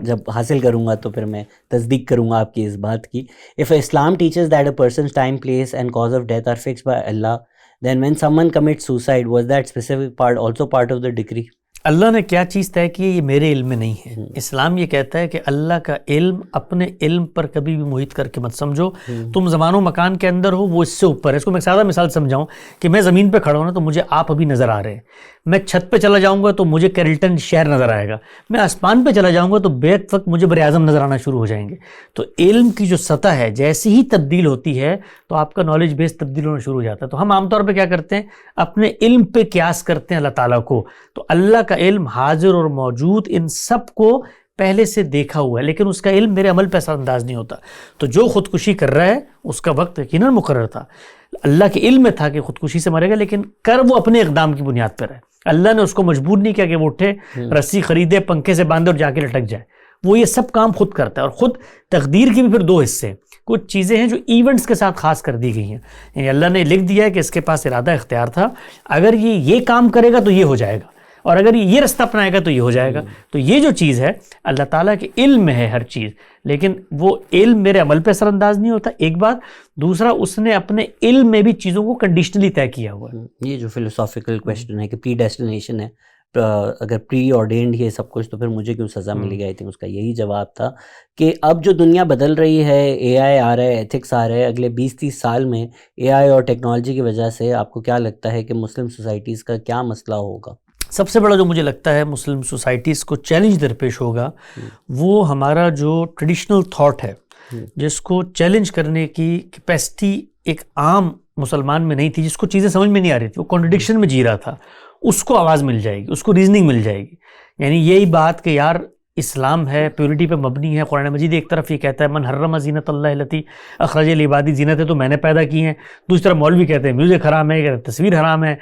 جب حاصل کروں گا تو پھر میں تصدیق کروں گا آپ کی اس بات کی. If Islam teaches that a person's time, place and cause of death are fixed by Allah, then when someone commits suicide, was that specific part also part of the decree?
اللہ نے کیا چیز طے کی ہے یہ میرے علم میں نہیں ہے. اسلام یہ کہتا ہے کہ اللہ کا علم اپنے علم پر کبھی بھی محیط کر کے مت سمجھو. تم زمان و مکان کے اندر ہو, وہ اس سے اوپر ہے. اس کو میں ایک سادہ مثال سمجھاؤں کہ میں زمین پہ کھڑا ہوں نا تو مجھے آپ ابھی نظر آ رہے ہیں. میں چھت پہ چلا جاؤں گا تو مجھے کیرلٹن شہر نظر آئے گا. میں آسمان پہ چلا جاؤں گا تو بیک وقت مجھے بر اعظم نظر آنا شروع ہو جائیں گے. تو علم کی جو سطح ہے جیسی ہی تبدیل ہوتی ہے تو آپ کا نالج بیس تبدیل ہونا شروع ہو جاتا ہے. تو ہم عام طور پہ کیا کرتے ہیں, اپنے علم پہ قیاس کرتے ہیں اللہ تعالیٰ کو. تو اللہ کا علم حاضر اور موجود ان سب کو پہلے سے دیکھا ہوا ہے, لیکن اس کا علم میرے عمل پہ اثر انداز نہیں ہوتا. تو جو خودکشی کر رہا ہے اس کا وقت یقیناً مقرر تھا. اللہ کے علم میں تھا کہ خودکشی سے مرے گا, لیکن کر وہ اپنے اقدام کی بنیاد پر ہے. اللہ نے اس کو مجبور نہیں کیا کہ وہ اٹھے, رسی خریدے, پنکھے سے باندھے اور جا کے لٹک جائے. وہ یہ سب کام خود کرتا ہے. اور خود تقدیر کی بھی پھر دو حصے ہیں. کچھ چیزیں ہیں جو ایونٹس کے ساتھ خاص کر دی گئی ہیں, یعنی اللہ نے لکھ دیا ہے کہ اس کے پاس ارادہ اختیار تھا, اگر یہ کام کرے گا تو یہ ہو جائے گا, اور اگر یہ رستہ اپنائے گا تو یہ ہو جائے گا. تو یہ جو چیز ہے اللہ تعالیٰ کے علم میں ہے ہر چیز, لیکن وہ علم میرے عمل پہ اثر انداز نہیں ہوتا, ایک بات. دوسرا, اس نے اپنے علم میں بھی چیزوں کو کنڈیشنلی طے کیا ہوا ہے.
یہ جو فلسافیکل کویسچن ہے کہ پری ڈیسٹینیشن ہے, اگر پری آرڈینڈ یہ سب کچھ تو پھر مجھے کیوں سزا ملی گئی تھی. اس کا یہی جواب تھا کہ اب جو دنیا بدل رہی ہے, اے آئی آ رہا ہے, ایتھکس آ رہے ہیں, اگلے 20-30 سال میں اے آئی اور ٹیکنالوجی کی وجہ سے آپ کو کیا لگتا ہے کہ مسلم سوسائٹیز کا کیا مسئلہ ہوگا؟
سب سے بڑا جو مجھے لگتا ہے مسلم سوسائٹیز کو چیلنج درپیش ہوگا, وہ ہمارا جو ٹریڈیشنل تھاٹ ہے, جس کو چیلنج کرنے کی کیپیسٹی ایک عام مسلمان میں نہیں تھی, جس کو چیزیں سمجھ میں نہیں آ رہی تھی, وہ کانٹرڈکشن میں جی رہا تھا, اس کو آواز مل جائے گی, اس کو ریزننگ مل جائے گی. یعنی یہی بات کہ یار اسلام ہے, پیورٹی پہ مبنی ہے. قرآن مجید ایک طرف یہ کہتا ہے من حرم زینت اللہ التی اخرج لعبادی, زینتیں تو میں نے پیدا کی ہیں. دوسری طرف مولوی کہتے ہیں میوزک حرام ہے, کہتے ہیں تصویر حرام ہے,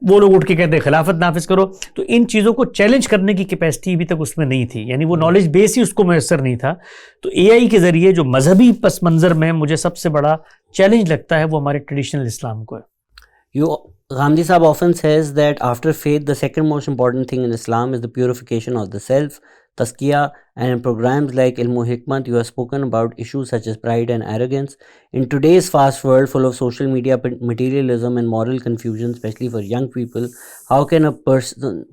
وہ لوگ اٹھ کے کہتے ہیں خلافت نافذ کرو. تو ان چیزوں کو چیلنج کرنے کی کیپیسٹی ابھی تک اس میں نہیں تھی, یعنی وہ نالج بیس ہی اس کو میسر نہیں تھا. تو اے آئی کے ذریعے جو مذہبی پس منظر میں مجھے سب سے بڑا چیلنج لگتا ہے وہ ہمارے ٹریڈیشنل اسلام کو ہے.
Ghamidi Sahab often says that after faith, the second most important thing in Islam is the purification of the self, tazkiyah, and in programs like Ilmu Hikmat, you have spoken about issues such as pride and arrogance. In today's fast world full of social media, materialism, and moral confusion, especially for young people, how can a person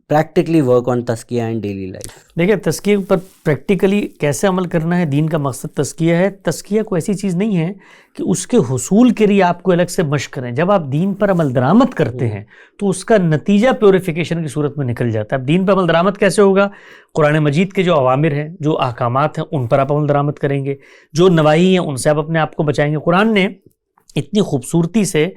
practically work on تزکیہ ان daily life?
دیکھیں تزکیہ پر practically کیسے عمل کرنا ہے, دین کا مقصد تزکیہ ہے. تزکیہ کو ایسی چیز نہیں ہے کہ اس کے حصول کے لیے آپ کو الگ سے مشق کریں. جب آپ دین پر عمل درآمد کرتے ہیں تو اس کا نتیجہ پیوریفیکیشن کی صورت میں نکل جاتا ہے. اب دین پر عمل درآمد کیسے ہوگا؟ قرآن مجید کے جو اوامر ہیں, جو احکامات ہیں, ان پر آپ عمل درآمد کریں گے. جو نواہی ہیں ان سے آپ اپنے آپ کو بچائیں گے. قرآن نے اتنی خوبصورتی سے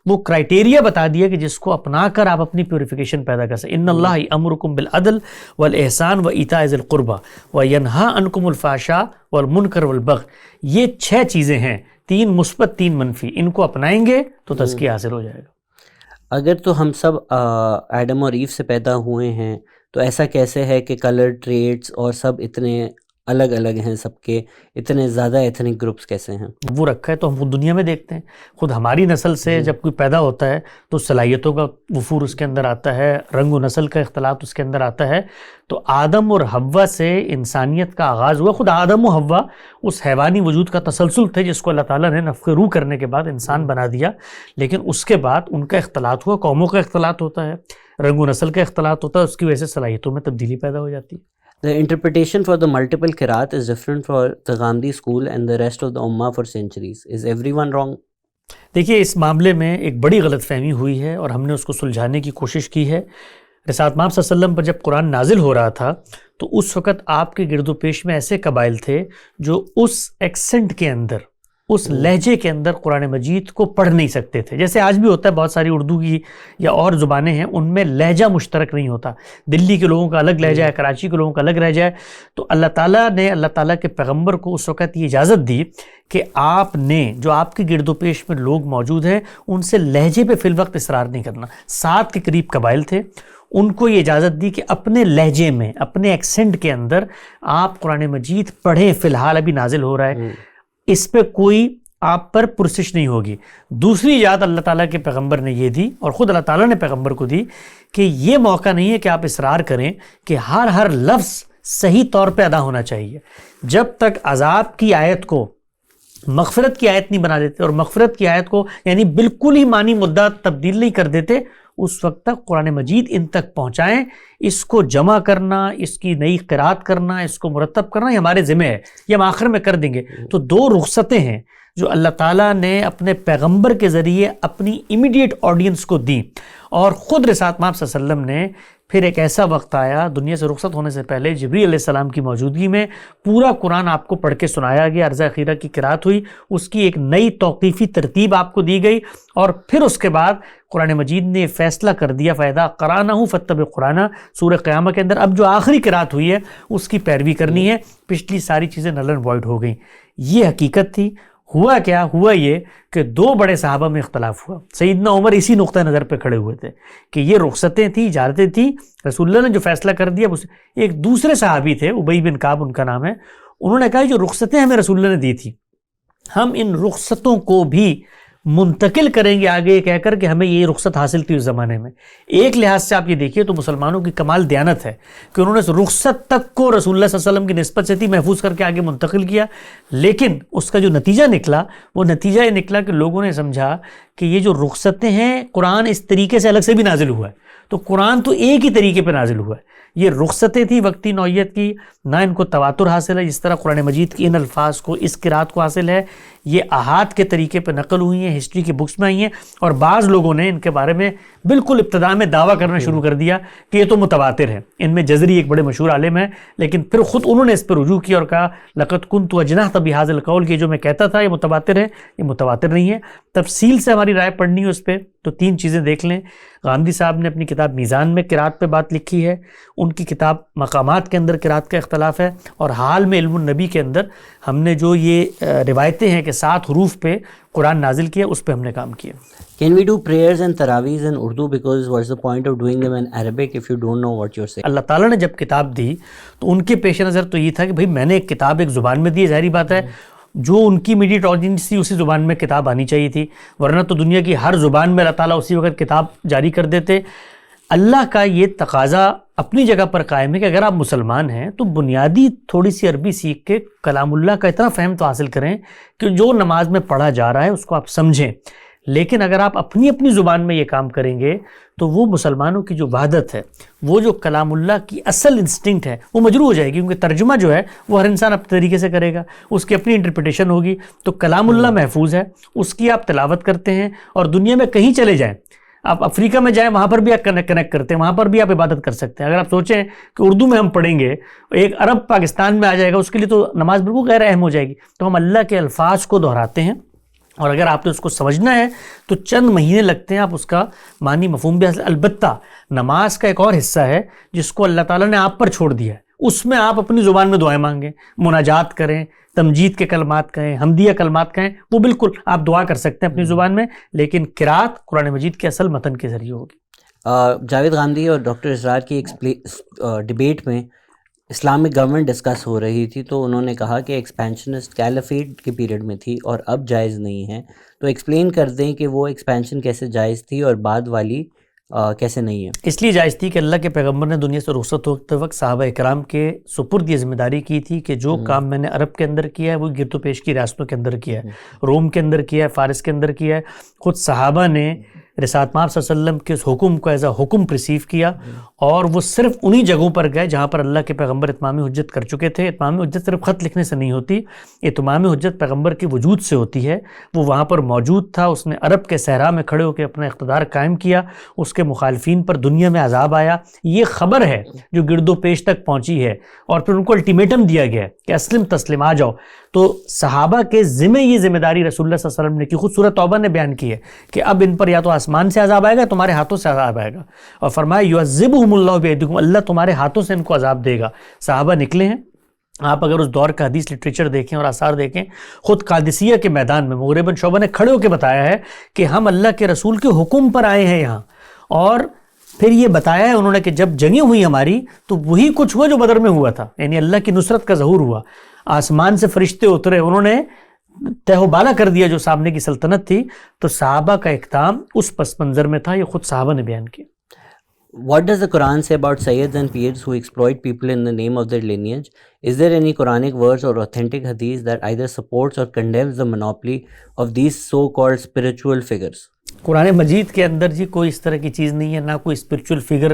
وہ کرائٹیریا بتا دیا کہ جس کو اپنا کر آپ اپنی پیوریفیکیشن پیدا کر سکیں. ان اللہ یأمرکم بالعدل والاحسان وایتاء ذی القربى وینہی عنکم الفحشاء والمنکر والبغی. یہ 6 چیزیں ہیں, 3 مثبت 3 منفی. ان کو اپنائیں گے تو تزکیہ حاصل ہو جائے گا.
اگر تو ہم سب ایڈم اور ایو سے پیدا ہوئے ہیں تو ایسا کیسے ہے کہ کلر ٹریٹس اور سب اتنے الگ الگ ہیں، سب کے اتنے زیادہ ایتھنک گروپس کیسے ہیں؟
وہ رکھا ہے تو ہم وہ دنیا میں دیکھتے ہیں. خود ہماری نسل سے جب کوئی پیدا ہوتا ہے تو صلاحیتوں کا وفور اس کے اندر آتا ہے، رنگ و نسل کا اختلاط اس کے اندر آتا ہے. تو آدم اور حوا سے انسانیت کا آغاز ہوا. خود آدم و حوا اس حیوانی وجود کا تسلسل تھے جس کو اللہ تعالیٰ نے نفخ روح کرنے کے بعد انسان بنا دیا، لیکن اس کے بعد ان کا اختلاط ہوا، قوموں کا اختلاط ہوتا ہے، رنگ و نسل کا اختلاط ہوتا ہے، اس کی وجہ سے صلاحیتوں میں تبدیلی پیدا ہو جاتی ہے.
The interpretation for the multiple qiraat is different for the Ghamdi school and the rest of the Ummah for centuries. Is everyone wrong?
دیکھیے اس معاملے میں ایک بڑی غلط فہمی ہوئی ہے اور ہم نے اس کو سلجھانے کی کوشش کی ہے. رسالت مآب صلی اللہ علیہ وسلم پر جب قرآن نازل ہو رہا تھا تو اس وقت آپ کے گرد و پیش میں ایسے قبائل تھے جو اس ایکسنٹ کے اندر، اس لہجے کے اندر قرآن مجید کو پڑھ نہیں سکتے تھے. جیسے آج بھی ہوتا ہے، بہت ساری اردو کی یا اور زبانیں ہیں ان میں لہجہ مشترک نہیں ہوتا. دلی کے لوگوں کا الگ لہجہ ہے، کراچی کے لوگوں کا الگ لہجہ ہے. تو اللہ تعالیٰ نے اللہ تعالیٰ کے پیغمبر کو اس وقت یہ اجازت دی کہ آپ نے جو آپ کے گرد و پیش میں لوگ موجود ہیں ان سے لہجے پہ فی الوقت اصرار نہیں کرنا. 7 کے قریب قبائل تھے، ان کو یہ اجازت دی کہ اپنے لہجے میں، اپنے ایکسنٹ کے اندر آپ قرآن مجید پڑھیں. فی الحال ابھی نازل ہو رہا ہے، اس پہ کوئی آپ پر پرسش نہیں ہوگی. دوسری اجازت اللہ تعالیٰ کے پیغمبر نے یہ دی اور خود اللہ تعالیٰ نے پیغمبر کو دی کہ یہ موقع نہیں ہے کہ آپ اصرار کریں کہ ہر لفظ صحیح طور پہ ادا ہونا چاہیے. جب تک عذاب کی آیت کو مغفرت کی آیت نہیں بنا دیتے اور مغفرت کی آیت کو یعنی بالکل ہی معنی مدعا تبدیل نہیں کر دیتے، اس وقت تک قرآن مجید ان تک پہنچائیں. اس کو جمع کرنا، اس کی نئی قرات کرنا، اس کو مرتب کرنا یہ ہمارے ذمہ ہے، یہ ہم آخر میں کر دیں گے. تو 2 رخصتیں ہیں جو اللہ تعالیٰ نے اپنے پیغمبر کے ذریعے اپنی امیڈیٹ آڈینس کو دی، اور خود رسالت مآب صلی اللہ علیہ وسلم نے پھر ایک ایسا وقت آیا دنیا سے رخصت ہونے سے پہلے جبریل علیہ السلام کی موجودگی میں پورا قرآن آپ کو پڑھ کے سنایا گیا. عرض اخیرہ کی قرات ہوئی، اس کی ایک نئی توقیفی ترتیب آپ کو دی گئی، اور پھر اس کے بعد قرآن مجید نے فیصلہ کر دیا فَإِذَا قَرَأْنَاهُ فَاتَّبِعْ قُرْآنَهُ. سورہ قیامہ کے اندر اب جو آخری قرات ہوئی ہے اس کی پیروی کرنی ہے. پچھلی ساری چیزیں نل اینڈ وائڈ ہو گئیں. یہ حقیقت تھی. ہوا کیا؟ ہوا یہ کہ 2 بڑے صحابہ میں اختلاف ہوا. سیدنا عمر اسی نقطہ نظر پہ کھڑے ہوئے تھے کہ یہ رخصتیں تھیں، اجازتیں تھیں، رسول اللہ نے جو فیصلہ کر دیا. ایک دوسرے صحابی تھے، ابی بن کعب ان کا نام ہے، انہوں نے کہا جو رخصتیں ہمیں رسول اللہ نے دی تھی ہم ان رخصتوں کو بھی منتقل کریں گے آگے، کہہ کر کہ ہمیں یہ رخصت حاصل تھی اس زمانے میں. ایک لحاظ سے آپ یہ دیکھیے تو مسلمانوں کی کمال دیانت ہے کہ انہوں نے اس رخصت تک کو رسول اللہ صلی اللہ علیہ وسلم کی نسبت سے تھی محفوظ کر کے آگے منتقل کیا. لیکن اس کا جو نتیجہ نکلا وہ نتیجہ یہ نکلا کہ لوگوں نے سمجھا کہ یہ جو رخصتیں ہیں قرآن اس طریقے سے الگ سے بھی نازل ہوا ہے، تو قرآن تو ایک ہی طریقے پہ نازل ہوا ہے. یہ رخصتیں تھیں وقتی نوعیت کی، نہ ان کو تواتر حاصل ہے جس طرح قرآن مجید کی ان الفاظ کو، اس قرات کو حاصل ہے. یہ احاد کے طریقے پہ نقل ہوئی ہیں، ہسٹری کے بکس میں آئی ہیں، اور بعض لوگوں نے ان کے بارے میں بالکل ابتدا میں دعویٰ کرنا شروع کر دیا کہ یہ تو متواتر ہے. ان میں جزری ایک بڑے مشہور عالم ہیں، لیکن پھر خود انہوں نے اس پہ رجوع کیا اور کہا لقد كنت اجنحت بهذا القول، کہ جو میں کہتا تھا یہ متواتر ہے، یہ متواتر نہیں ہے. تفصیل سے ہماری رائے پڑھنی ہے اس پہ تو 3 چیزیں دیکھ لیں. غامدی صاحب نے اپنی کتاب میزان میں قرات پہ بات لکھی ہے، ان کی کتاب مقامات کے اندر قرات کا اختلاف ہے، اور حال میں علم النبی کے اندر ہم نے جو یہ روایتیں ہیں کہ 7 حروف پہ قرآن نازل کیا اس پہ ہم نے کام کیا.
Can we do prayers and taraweehs in Urdu, because what's the point of doing them in Arabic if you don't know what you're saying?
اللہ تعالیٰ نے جب کتاب دی تو ان کے پیش نظر تو یہ تھا کہ بھئی میں نے ایک کتاب ایک زبان میں دی، ظاہری بات ہے جو ان کی امیڈیٹ آڈینس تھی اسی زبان میں کتاب آنی چاہیے تھی، ورنہ تو دنیا کی ہر زبان میں اللہ تعالیٰ اسی وقت کتاب جاری کر دیتے. اللہ کا یہ تقاضا اپنی جگہ پر قائم ہے کہ اگر آپ مسلمان ہیں تو بنیادی تھوڑی سی عربی سیکھ کے کلام اللہ کا اتنا فہم تو حاصل کریں کہ جو نماز میں پڑھا جا رہا ہے اس کو آپ سمجھیں. لیکن اگر آپ اپنی زبان میں یہ کام کریں گے تو وہ مسلمانوں کی جو وحدت ہے، وہ جو کلام اللہ کی اصل انسٹنکٹ ہے وہ مجروح ہو جائے گی، کیونکہ ترجمہ جو ہے وہ ہر انسان اپنے طریقے سے کرے گا، اس کی اپنی انٹرپریٹیشن ہوگی. تو کلام اللہ محفوظ ہے، اس کی آپ تلاوت کرتے ہیں، اور دنیا میں کہیں چلے جائیں، آپ افریقہ میں جائیں وہاں پر بھی آپ کنیکٹ کرتے ہیں، وہاں پر بھی آپ عبادت کر سکتے ہیں. اگر آپ سوچیں کہ اردو میں ہم پڑھیں گے، ایک عرب پاکستان میں آ جائے گا، اس کے لیے تو نماز بالکل غیر اہم ہو جائے گی. تو ہم اللہ کے الفاظ کو دہراتے ہیں، اور اگر آپ نے اس کو سمجھنا ہے تو چند مہینے لگتے ہیں، آپ اس کا معنی مفہوم بھی حاصل. البتہ نماز کا ایک اور حصہ ہے جس کو اللہ تعالیٰ نے آپ پر چھوڑ دیا ہے، اس میں آپ اپنی زبان میں دعائیں مانگیں, مناجات کریں, تمجید کے کلمات کہیں, حمدیہ کلمات کہیں, وہ بالکل آپ دعا کر سکتے ہیں اپنی زبان میں, لیکن قرات قرآن مجید کے اصل متن کے ذریعے ہوگی.
جاوید غامدی اور ڈاکٹر اسرار کی ڈبیٹ میں اسلامک گورنمنٹ ڈسکس ہو رہی تھی, تو انہوں نے کہا کہ ایکسپینشنسٹ کیلیفیٹ کے پیریڈ میں تھی اور اب جائز نہیں ہے. تو ایکسپلین کر دیں کہ وہ ایکسپینشن کیسے جائز تھی اور بعد والی کیسے نہیں ہے.
اس لیے جائز تھی کہ اللہ کے پیغمبر نے دنیا سے رخصت ہوتے وقت صحابہ اکرام کے سپرد یہ ذمہ داری کی تھی کہ جو کام میں نے عرب کے اندر کیا ہے وہ گرد و پیش کی ریاستوں کے اندر کیا ہے, روم کے اندر کیا ہے, فارس کے اندر کیا ہے. خود صحابہ نے رسالت مآب صلی اللہ علیہ وسلم کے اس حکم کو ایز اے حکم پرسیو کیا, اور وہ صرف انہی جگہوں پر گئے جہاں پر اللہ کے پیغمبر اتمام حجت کر چکے تھے. اتمام حجت صرف خط لکھنے سے نہیں ہوتی, اتمام حجت پیغمبر کے وجود سے ہوتی ہے. وہ وہاں پر موجود تھا, اس نے عرب کے صحرا میں کھڑے ہو کے اپنا اقتدار قائم کیا, اس کے مخالفین پر دنیا میں عذاب آیا. یہ خبر ہے جو گرد و پیش تک پہنچی ہے, اور پھر ان کو الٹیمیٹم دیا گیا کہ اسلم تسلیم آ جاؤ. تو صحابہ کے ذمہ یہ ذمہ داری رسول اللہ صلی اللہ علیہ وسلم نے کی. خود سورہ توبہ نے بیان کی ہے کہ اب ان پر یا تو آسمان سے عذاب آئے گا, تمہارے ہاتھوں سے عذاب آئے گا, اور فرمایا یعذبہم اللہ بیدکم, اللہ تمہارے ہاتھوں سے ان کو عذاب دے گا. صحابہ نکلے ہیں. آپ اگر اس دور کا حدیث لٹریچر دیکھیں اور آثار دیکھیں, خود قادسیہ کے میدان میں مغیرہ بن شعبہ نے کھڑے ہو کے بتایا ہے کہ ہم اللہ کے رسول کے حکم پر آئے ہیں یہاں, اور پھر یہ بتایا ہے انہوں نے کہ جب جنگیں ہوئی ہماری تو وہی کچھ ہوا جو بدر میں ہوا تھا, یعنی اللہ کی نصرت کا ظہور ہوا. آسمان سے فرشتے اترے, انہوں نے تہ و بالا کر دیا جو سامنے کی سلطنت تھی. تو صحابہ کا اقدام اس پس منظر میں تھا, یہ خود صحابہ نے بیان کیا.
What does the Quran say about Sayyids and Pirs who exploit people in the name of their lineage? Is there any Quranic verse or authentic hadith that either supports or condemns the monopoly of these so-called spiritual figures?
قرآن مجید کے اندر جی کوئی اس طرح کی چیز نہیں ہے, نہ کوئی spiritual figure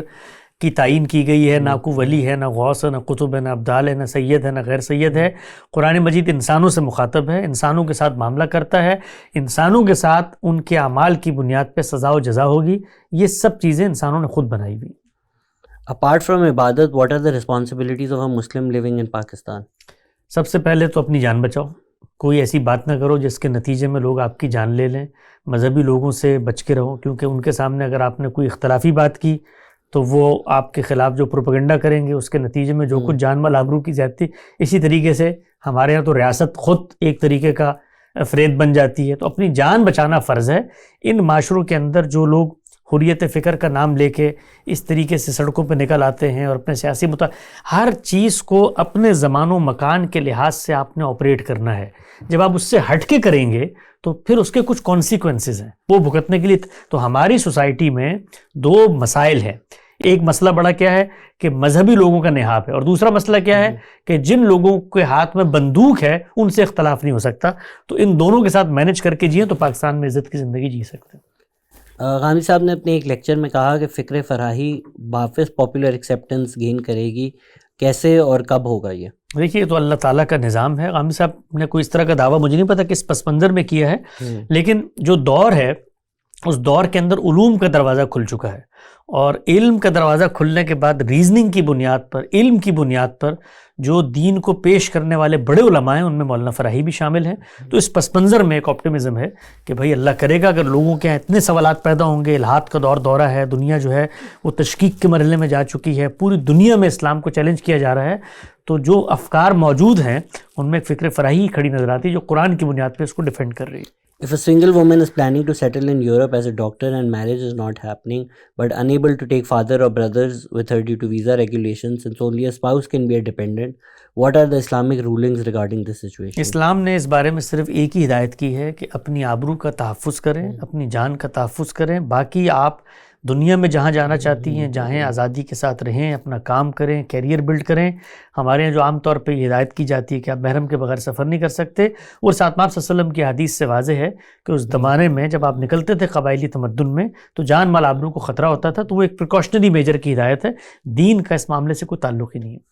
کی تعین کی گئی ہے, نہ کوئی ولی ہے, نہ غوث ہے, نہ قطب ہے, نہ ابدال ہے, نہ سید ہے, نہ غیر سید ہے. قرآن مجید انسانوں سے مخاطب ہے, انسانوں کے ساتھ معاملہ کرتا ہے, انسانوں کے ساتھ ان کے اعمال کی بنیاد پہ سزا و جزا ہوگی. یہ سب چیزیں انسانوں نے خود بنائی ہوئی.
Apart from ibadat, what are the responsibilities of a Muslim living in Pakistan?
سب سے پہلے تو اپنی جان بچاؤ. کوئی ایسی بات نہ کرو جس کے نتیجے میں لوگ آپ کی جان لے لیں. مذہبی لوگوں سے بچ کے رہو, کیونکہ ان کے سامنے اگر آپ نے کوئی اختلافی بات کی تو وہ آپ کے خلاف جو پروپیگنڈا کریں گے, اس کے نتیجے میں جو کچھ جان مال آبرو کی جاتی. اسی طریقے سے ہمارے یہاں تو ریاست خود ایک طریقے کا فریب بن جاتی ہے. تو اپنی جان بچانا فرض ہے. ان معاشروں کے اندر جو لوگ حریت فکر کا نام لے کے اس طریقے سے سڑکوں پہ نکل آتے ہیں اور اپنے سیاسی ہر چیز کو اپنے زمان و مکان کے لحاظ سے آپ نے آپریٹ کرنا ہے. جب آپ اس سے ہٹ کے کریں گے تو پھر اس کے کچھ کانسیکوینسز ہیں وہ بھگتنے کے لیے. تو ہماری سوسائٹی میں دو مسائل ہیں. ایک مسئلہ بڑا کیا ہے کہ مذہبی لوگوں کا نہاب ہے, اور دوسرا مسئلہ کیا ہے کہ جن لوگوں کے ہاتھ میں بندوق ہے ان سے اختلاف نہیں ہو سکتا. تو ان دونوں کے ساتھ مینج کر کے جئیں تو پاکستان میں عزت کی زندگی جی سکتے ہیں.
غامدی صاحب نے اپنے ایک لیکچر میں کہا کہ فکر فراہی واپس پاپولر ایکسیپٹنس گین کرے گی, کیسے اور کب ہوگا یہ؟
دیکھیے تو اللہ تعالیٰ کا نظام ہے. غامدی صاحب نے کوئی اس طرح کا دعویٰ مجھے نہیں پتا کس پس منظر میں کیا ہے, لیکن جو دور ہے اس دور کے اندر علوم کا دروازہ کھل چکا ہے, اور علم کا دروازہ کھلنے کے بعد ریزننگ کی بنیاد پر, علم کی بنیاد پر جو دین کو پیش کرنے والے بڑے علماء ہیں ان میں مولانا فراہی بھی شامل ہیں. تو اس پس منظر میں ایک آپٹیمزم ہے کہ بھائی اللہ کرے گا اگر لوگوں کے اتنے سوالات پیدا ہوں گے. الہات کا دورہ ہے, دنیا جو ہے وہ تشکیک کے مرحلے میں جا چکی ہے, پوری دنیا میں اسلام کو چیلنج کیا جا رہا ہے. تو جو افکار موجود ہیں ان میں ایک فکر فراہی کھڑی نظر آتی ہے جو قرآن کی بنیاد پہ اس کو ڈیفینڈ کر رہی ہے.
If a single woman is planning to settle in Europe as a doctor and marriage is not happening, but unable to take father or brothers with her due to visa regulations, since only a spouse can be a dependent, what are the Islamic rulings regarding this situation?
اسلام نے اس بارے میں صرف ایک ہی ہدایت کی ہے کہ اپنی آبرو کا تحفظ کریں, اپنی جان کا تحفظ کریں. باقی آپ دنیا میں جہاں جانا چاہتی ہیں جہاں آزادی کے ساتھ رہیں, اپنا کام کریں, کیریئر بلڈ کریں. ہمارے یہاں جو عام طور پہ یہ ہدایت کی جاتی ہے کہ آپ محرم کے بغیر سفر نہیں کر سکتے, اور ساتھ آپ صلی اللہ علیہ وسلم کی حدیث سے واضح ہے کہ اس زمانے میں جب آپ نکلتے تھے قبائلی تمدن میں تو جان مال آبرو کو خطرہ ہوتا تھا. تو وہ ایک پریکاشنری میجر کی ہدایت ہے, دین کا اس معاملے سے کوئی تعلق ہی نہیں ہے.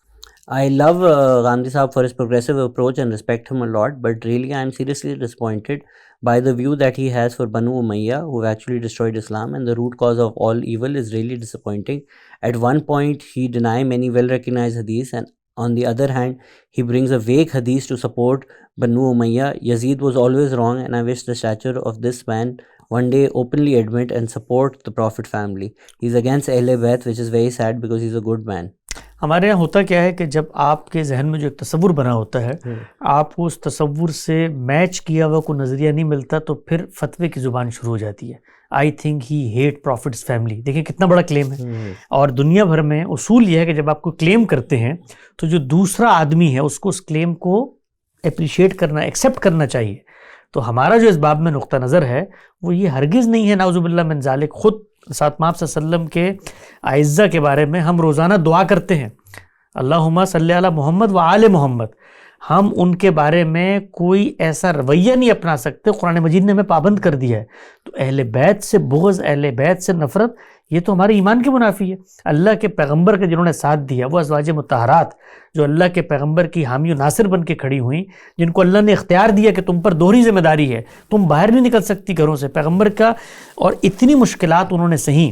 I love Gandhi Sahab for his progressive approach and respect him a lot, but really I am seriously disappointed by the view that he has for Banu Umayya, who actually destroyed Islam, and the root cause of all evil is really disappointing. At one point he denies many well-recognized hadiths, and on the other hand he brings a vague hadith to support Banu Umayya. Yazid was always wrong, and I wish the stature of this man one day openly admit and support the Prophet family. He's against Ahl Bayt, which is very sad because he's a good man.
ہمارے یہاں ہوتا کیا ہے کہ جب آپ کے ذہن میں جو ایک تصور بنا ہوتا ہے آپ کو اس تصور سے میچ کیا ہوا کوئی نظریہ نہیں ملتا تو پھر فتوے کی زبان شروع ہو جاتی ہے. I think he hate profits family. دیکھیں کتنا بڑا کلیم ہے. اور دنیا بھر میں اصول یہ ہے کہ جب آپ کو کلیم کرتے ہیں تو جو دوسرا آدمی ہے اس کو اس کلیم کو اپریشیٹ کرنا، ایکسیپٹ کرنا چاہیے. تو ہمارا جو اس باب میں نقطہ نظر ہے وہ یہ ہرگز نہیں ہے نعوذ باللہ من ذالک. خود ساتھ ماپ صلی اللہ علیہ وسلم کے اعزہ کے بارے میں ہم روزانہ دعا کرتے ہیں اللہم صلی علی محمد و آل محمد. ہم ان کے بارے میں کوئی ایسا رویہ نہیں اپنا سکتے. قرآن مجید نے ہمیں پابند کر دیا ہے. تو اہل بیت سے بغض، اہل بیت سے نفرت، یہ تو ہمارے ایمان کے منافی ہے. اللہ کے پیغمبر کے جنہوں نے ساتھ دیا، وہ ازواج مطہرات جو اللہ کے پیغمبر کی حامی و ناصر بن کے کھڑی ہوئیں، جن کو اللہ نے اختیار دیا کہ تم پر دوہری ذمہ داری ہے، تم باہر نہیں نکل سکتی گھروں سے، پیغمبر کا، اور اتنی مشکلات انہوں نے سہیں،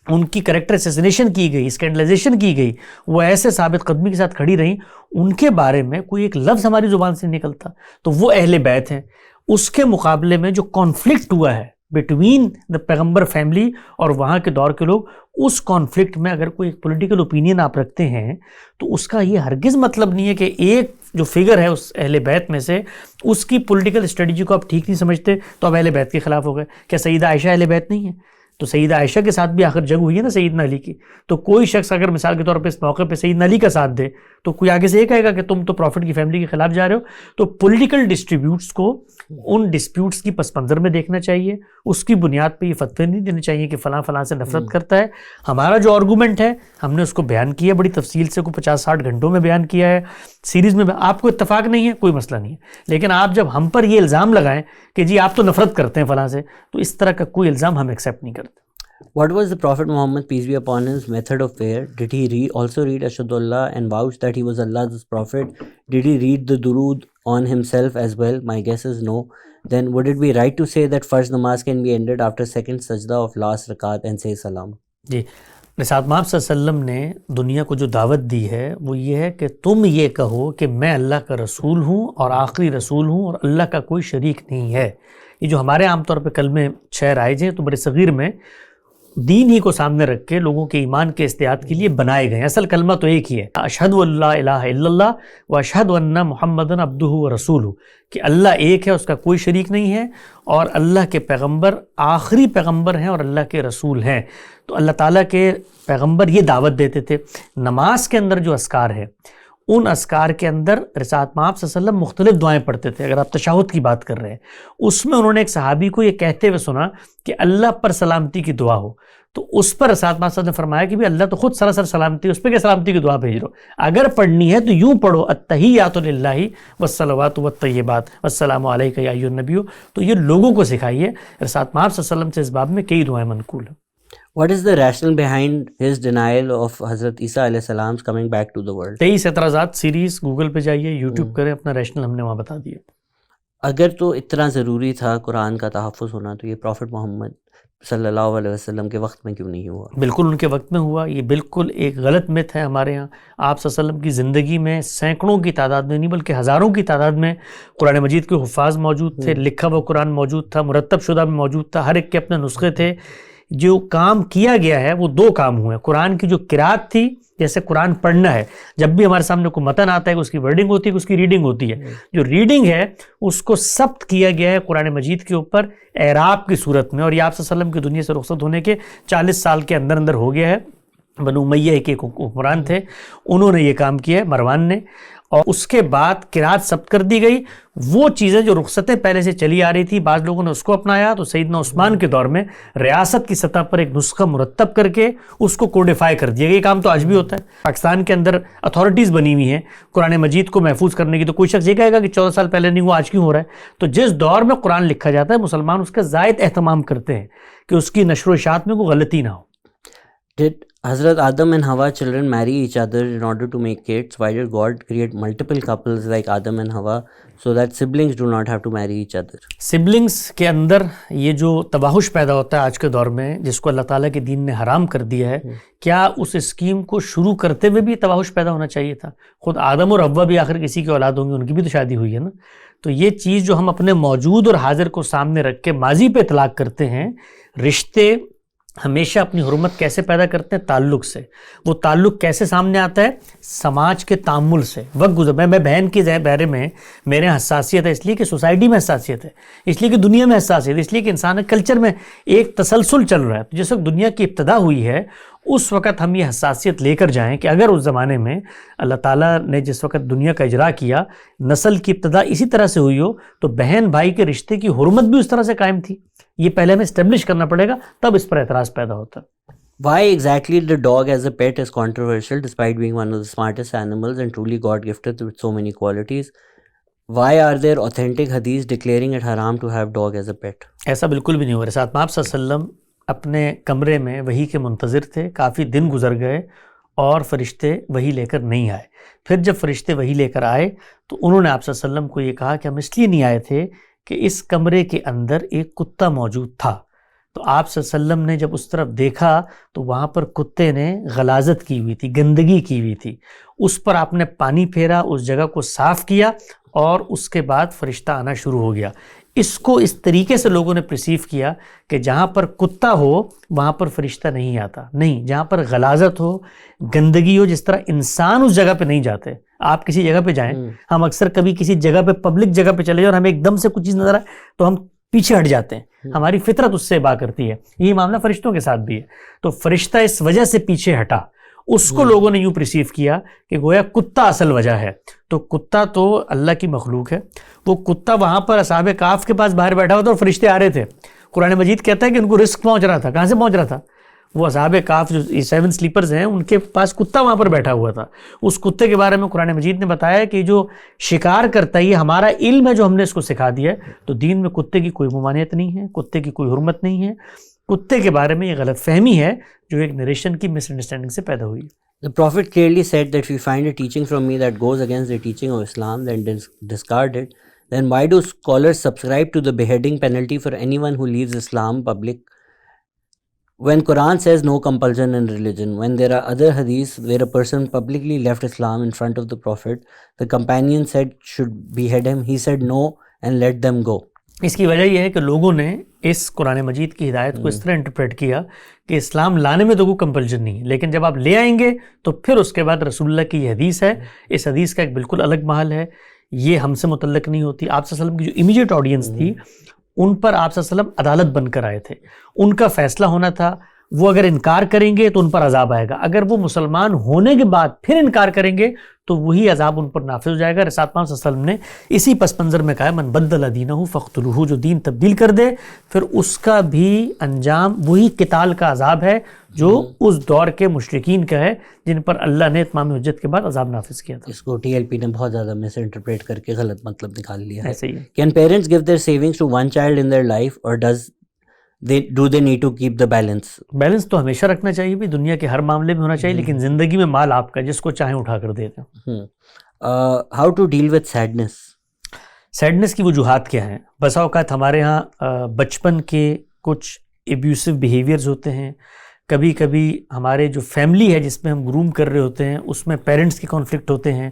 ان کی کریکٹر اسیسینیشن کی گئی، اسکینڈلائزیشن کی گئی، وہ ایسے ثابت قدمی کے ساتھ کھڑی رہیں، ان کے بارے میں کوئی ایک لفظ ہماری زبان سے نکلتا. تو وہ اہل بیت ہیں. اس کے مقابلے میں جو کانفلکٹ ہوا ہے بٹوین دا پیغمبر فیملی اور وہاں کے دور کے لوگ، اس کانفلکٹ میں اگر کوئی ایک پولیٹیکل اوپینین آپ رکھتے ہیں تو اس کا یہ ہرگز مطلب نہیں ہے کہ ایک جو فگر ہے اس اہل بیت میں سے اس کی پولیٹیکل اسٹریٹجی کو آپ ٹھیک نہیں سمجھتے تو آپ اہل بیت کے خلاف ہو گئے. کیا سیدہ عائشہ اہل بیت نہیں ہے؟ تو سیدہ عائشہ کے ساتھ بھی آخر جنگ ہوئی ہے نا سیدنا علی کی. تو کوئی شخص اگر مثال کے طور پہ اس موقع پہ سیدنا علی کا ساتھ دے تو کوئی آگے سے یہ کہے گا کہ تم تو پروفٹ کی فیملی کے خلاف جا رہے ہو. تو پولیٹیکل ڈسٹریبیوٹس کو ان ڈسپیوٹس کی پس منظر میں دیکھنا چاہیے. اس کی بنیاد پہ یہ فتوے نہیں دینے چاہیے کہ فلاں فلاں سے نفرت کرتا ہے. ہمارا جو آرگومنٹ ہے ہم نے اس کو بیان کیا بڑی تفصیل سے، کوئی 50-60 گھنٹوں میں بیان کیا ہے سیریز میں. آپ کو اتفاق نہیں ہے کوئی مسئلہ نہیں ہے، لیکن آپ جب ہم پر یہ الزام لگائیں کہ جی آپ تو نفرت کرتے ہیں فلاں سے، تو اس طرح کا کوئی الزام ہم ایکسیپٹ نہیں کرتے.
What was the Prophet Muhammad, peace be upon him, method of prayer? Did he also read Ashhadu Allah and vouch that he was Allah's prophet? Did he read the durood on himself as well? My guess is no. Then would it be right to say that first namaz can be ended after second sajda of last rakat and say salam?
جی، ساتھ ماپ صلی اللہ علیہ وسلم نے دنیا کو جو دعوت دی ہے وہ یہ ہے کہ تم یہ کہو کہ میں اللہ کا رسول ہوں اور آخری رسول ہوں اور اللہ کا کوئی شریک نہیں ہے. یہ جو ہمارے عام طور پہ کلمے 6 رائج ہیں تو بڑے صغیر میں دین ہی کو سامنے رکھ کے لوگوں کے ایمان کے استعداد کے لیے بنائے گئے ہیں. اصل کلمہ تو ایک ہی ہے، اشہد ان لا الہ الا اللہ و اشہد ان محمدًا عبدہ و رسولہ، کہ اللہ ایک ہے، اس کا کوئی شریک نہیں ہے، اور اللہ کے پیغمبر آخری پیغمبر ہیں اور اللہ کے رسول ہیں. تو اللہ تعالیٰ کے پیغمبر یہ دعوت دیتے تھے. نماز کے اندر جو اذکار ہے ان اذکار کے اندر رسالت مآب صلی اللہ علیہ وسلم مختلف دعائیں پڑھتے تھے. اگر آپ تشہد کی بات کر رہے ہیں اس میں انہوں نے ایک صحابی کو یہ کہتے ہوئے سنا کہ اللہ پر سلامتی کی دعا ہو، تو اس پر رسالت مآب صلی اللہ علیہ وسلم نے فرمایا کہ بھی اللہ تو خود سراسر سلامتی، اس پہ کیا سلامتی کی دعا بھیج رہو؟ اگر پڑھنی ہے تو یوں پڑھو التحیات للہ والصلوات والطیبات والسلام علیک یا ایھا النبی. تو یہ لوگوں کو سکھائیے. رسالت مآب صلی اللہ علیہ وسلم سے اس باب میں کئی دعائیں منقول ہیں.
What is the rationale behind his denial of Hazrat Isa علیہ السلام coming back to the world?
23 اعتراضات سیریز گوگل پہ جائیے، یوٹیوب کریں، اپنا ریشنل ہم نے وہاں بتا دیا.
اگر تو اتنا ضروری تھا قرآن کا تحفظ ہونا تو یہ پروفٹ محمد صلی اللہ علیہ وسلم کے وقت میں کیوں نہیں ہوا؟
بالکل ان کے وقت میں ہوا. یہ بالکل ایک غلط مت ہے ہمارے ہاں. آپ صلی اللہ علیہ وسلم کی زندگی میں سینکڑوں کی تعداد میں نہیں بلکہ ہزاروں کی تعداد میں قرآن مجید کے حفاظ موجود تھے، لکھا ہوا قرآن موجود تھا، مرتب شدہ بھی موجود تھا، ہر ایک کے اپنے نسخے تھے. جو کام کیا گیا ہے وہ 2 کام ہوئے. قرآن کی جو قرات تھی، جیسے قرآن پڑھنا ہے، جب بھی ہمارے سامنے کوئی متن آتا ہے کہ اس کی ورڈنگ ہوتی ہے کہ اس کی ریڈنگ ہوتی ہے. جو ریڈنگ ہے اس کو ثبت کیا گیا ہے قرآن مجید کے اوپر اعراب کی صورت میں، اور یہ آپ صلی اللہ علیہ وسلم کی دنیا سے رخصت ہونے کے 40 سال کے اندر اندر ہو گیا ہے. بنو امیہ کے حکمران تھے، انہوں نے یہ کام کیا ہے، مروان نے، اور اس کے بعد قرات ثبت کر دی گئی. وہ چیزیں جو رخصتیں پہلے سے چلی آ رہی تھی، بعض لوگوں نے اس کو اپنایا. تو سیدنا عثمان کے دور میں ریاست کی سطح پر ایک نسخہ مرتب کر کے اس کو کوڈیفائی کر دیا گیا. یہ کام تو آج بھی ہوتا ہے. پاکستان کے اندر اتھارٹیز بنی ہوئی ہیں قرآن مجید کو محفوظ کرنے کی. تو کوئی شخص یہ کہے گا کہ 14 سال پہلے نہیں ہوا، آج کیوں ہو رہا ہے؟ تو جس دور میں قرآن لکھا جاتا ہے مسلمان اس کا زائد اہتمام کرتے ہیں کہ اس کی نشر و اشاعت میں کوئی غلطی نہ ہو.
Did Hazrat Adam and Hawa children marry each other in order to make kids? Why did God create multiple couples like Adam and Hawa so that siblings do not have to marry each other?
Siblings کے اندر یہ جو تباہش پیدا ہوتا ہے آج کے دور میں، جس کو اللہ تعالیٰ کے دین نے حرام کر دیا ہے، کیا اس اسکیم کو شروع کرتے ہوئے بھی تباہش پیدا ہونا چاہیے تھا؟ خود آدم اور حوا بھی آخر کسی کی اولاد ہوں گی، ان کی بھی تو شادی ہوئی ہے نا. تو یہ چیز جو ہم اپنے موجود اور حاضر کو سامنے رکھ کے ماضی پہ اطلاق کرتے ہیں، رشتے ہمیشہ اپنی حرمت کیسے پیدا کرتے ہیں؟ تعلق سے. وہ تعلق کیسے سامنے آتا ہے؟ سماج کے تعامل سے. وقت گزر میں بہن کے بارے میں میرے حساسیت ہے اس لیے کہ سوسائٹی میں حساسیت ہے, اس لیے کہ دنیا میں حساسیت ہے, اس لیے کہ انسان کلچر میں ایک تسلسل چل رہا ہے. تو جس وقت دنیا کی ابتدا ہوئی ہے اس وقت ہم یہ حساسیت لے کر جائیں کہ اگر اس زمانے میں اللہ تعالیٰ نے جس وقت دنیا کا اجرا کیا, نسل کی ابتدا اسی طرح سے ہوئی ہو, تو بہن بھائی کے رشتے کی حرمت بھی اس طرح سے قائم تھی. یہ پہلے ہمیں اسٹیبلش کرنا پڑے گا, تب اس پر اعتراض پیدا ہوتا.
Why exactly the dog as a pet is controversial despite being one of the smartest animals and truly God gifted with so many qualities? Why are there authentic hadiths declaring it haram to have dog as a pet?
ایسا بالکل بھی نہیں ہوا. ساتھ آپ صلی اللہ علیہ وسلم اپنے کمرے میں وحی کے منتظر تھے, کافی دن گزر گئے اور فرشتے وحی لے کر نہیں آئے. پھر جب فرشتے وحی لے کر آئے تو انہوں نے آپ صلی اللہ علیہ وسلم کو یہ کہا کہ ہم اس لیے نہیں آئے تھے کہ اس کمرے کے اندر ایک کتا موجود تھا. تو آپ صلی اللہ علیہ وسلم نے جب اس طرف دیکھا تو وہاں پر کتے نے غلاظت کی ہوئی تھی, گندگی کی ہوئی تھی. اس پر آپ نے پانی پھیرا, اس جگہ کو صاف کیا اور اس کے بعد فرشتہ آنا شروع ہو گیا. اس کو اس طریقے سے لوگوں نے پرسیو کیا کہ جہاں پر کتا ہو وہاں پر فرشتہ نہیں آتا. نہیں, جہاں پر غلاظت ہو, گندگی ہو, جس طرح انسان اس جگہ پہ نہیں جاتے. آپ کسی جگہ پہ جائیں, ہم اکثر کبھی کسی جگہ پہ پبلک جگہ پہ چلے جائیں اور ہمیں ایک دم سے کچھ چیز نظر آئے تو ہم پیچھے ہٹ جاتے ہیں, ہماری فطرت اس سے با کرتی ہے. یہ معاملہ فرشتوں کے ساتھ بھی ہے. تو فرشتہ اس وجہ سے پیچھے ہٹا, اس کو لوگوں نے یوں پرسیو کیا کہ گویا کتا اصل وجہ ہے. تو کتا تو اللہ کی مخلوق ہے. وہ کتا وہاں پر اصحاب کہف کے پاس باہر بیٹھا ہوا تھا اور فرشتے آ رہے تھے. قرآن مجید کہتا ہے کہ ان کو رزق پہنچ رہا تھا. کہاں سے پہنچ رہا تھا؟ وہ اصحاب کہف جو 7 سلیپرز ہیں ان کے پاس کتا وہاں پر بیٹھا ہوا تھا. اس کتے کے بارے میں قرآن مجید نے بتایا کہ جو شکار کرتا ہے یہ ہمارا علم ہے جو ہم نے اس کو سکھا دیا ہے. تو دین میں کتے کی کوئی ممانعت نہیں ہے, کتے کی کوئی حرمت نہیں ہے. کتے کے بارے میں یہ غلط فہمی ہے جو ایک نریشن کی مس انڈرسٹینڈنگ سے پیدا ہوئی.
The Prophet clearly said that if you find a teaching from me that goes against the teaching of Islam, then discard it. Then why do scholars subscribe to the beheading penalty for anyone who leaves Islam public? When Quran says no compulsion in religion, when there are other hadiths where a person publicly left Islam in front of the Prophet, the companion said should behead him, he said no and let them go.
اس کی وجہ یہ ہے کہ لوگوں نے اس قرآن مجید کی ہدایت کو اس طرح انٹرپریٹ کیا کہ اسلام لانے میں تو کوئی کمپلشن نہیں ہے, لیکن جب آپ لے آئیں گے تو پھر اس کے بعد رسول اللہ کی یہ حدیث ہے, اس حدیث کا ایک بالکل الگ محل ہے, یہ ہم سے متعلق نہیں ہوتی. آپ صلی اللہ علیہ وسلم کی جو امیجیٹ آڈینس تھی ان پر آپ صلی اللہ علیہ وسلم عدالت بن کر آئے تھے, ان کا فیصلہ ہونا تھا. وہ اگر انکار کریں گے تو ان پر عذاب آئے گا, اگر وہ مسلمان ہونے کے بعد پھر انکار کریں گے تو وہی عذاب ان پر نافذ ہو جائے گا. رسول اللہ صلی اللہ علیہ وسلم نے اسی پس منظر میں کہا من بدل دینہ فاقتلوہ, جو دین تبدیل کر دے پھر اس کا بھی انجام وہی قتال کا عذاب ہے جو اس دور کے مشرکین کا ہے جن پر اللہ نے اتمام حجت کے بعد عذاب نافذ کیا تھا.
اس کو ٹی ایل پی نے بہت زیادہ مس انٹرپریٹ کر کے غلط مطلب نکال لیا ہے.
ایسے ہی
Can parents give their savings to one child in their life or do they need to keep the balance?
Balance تو ہمیشہ رکھنا چاہیے بھی, دنیا کے ہر معاملے میں ہونا چاہیے, لیکن زندگی میں مال آپ کا, جس کو چاہیں اٹھا کر دے دیں.
How to deal with sadness?
Sadness کی وجوہات کیا ہیں؟ بسا اوقات ہمارے ہاں بچپن کے کچھ ایبیوسو بیہیویئرز ہوتے ہیں, کبھی کبھی ہمارے جو فیملی ہے جس میں ہم گروم کر رہے ہوتے ہیں اس میں پیرنٹس کے کانفلکٹ ہوتے ہیں,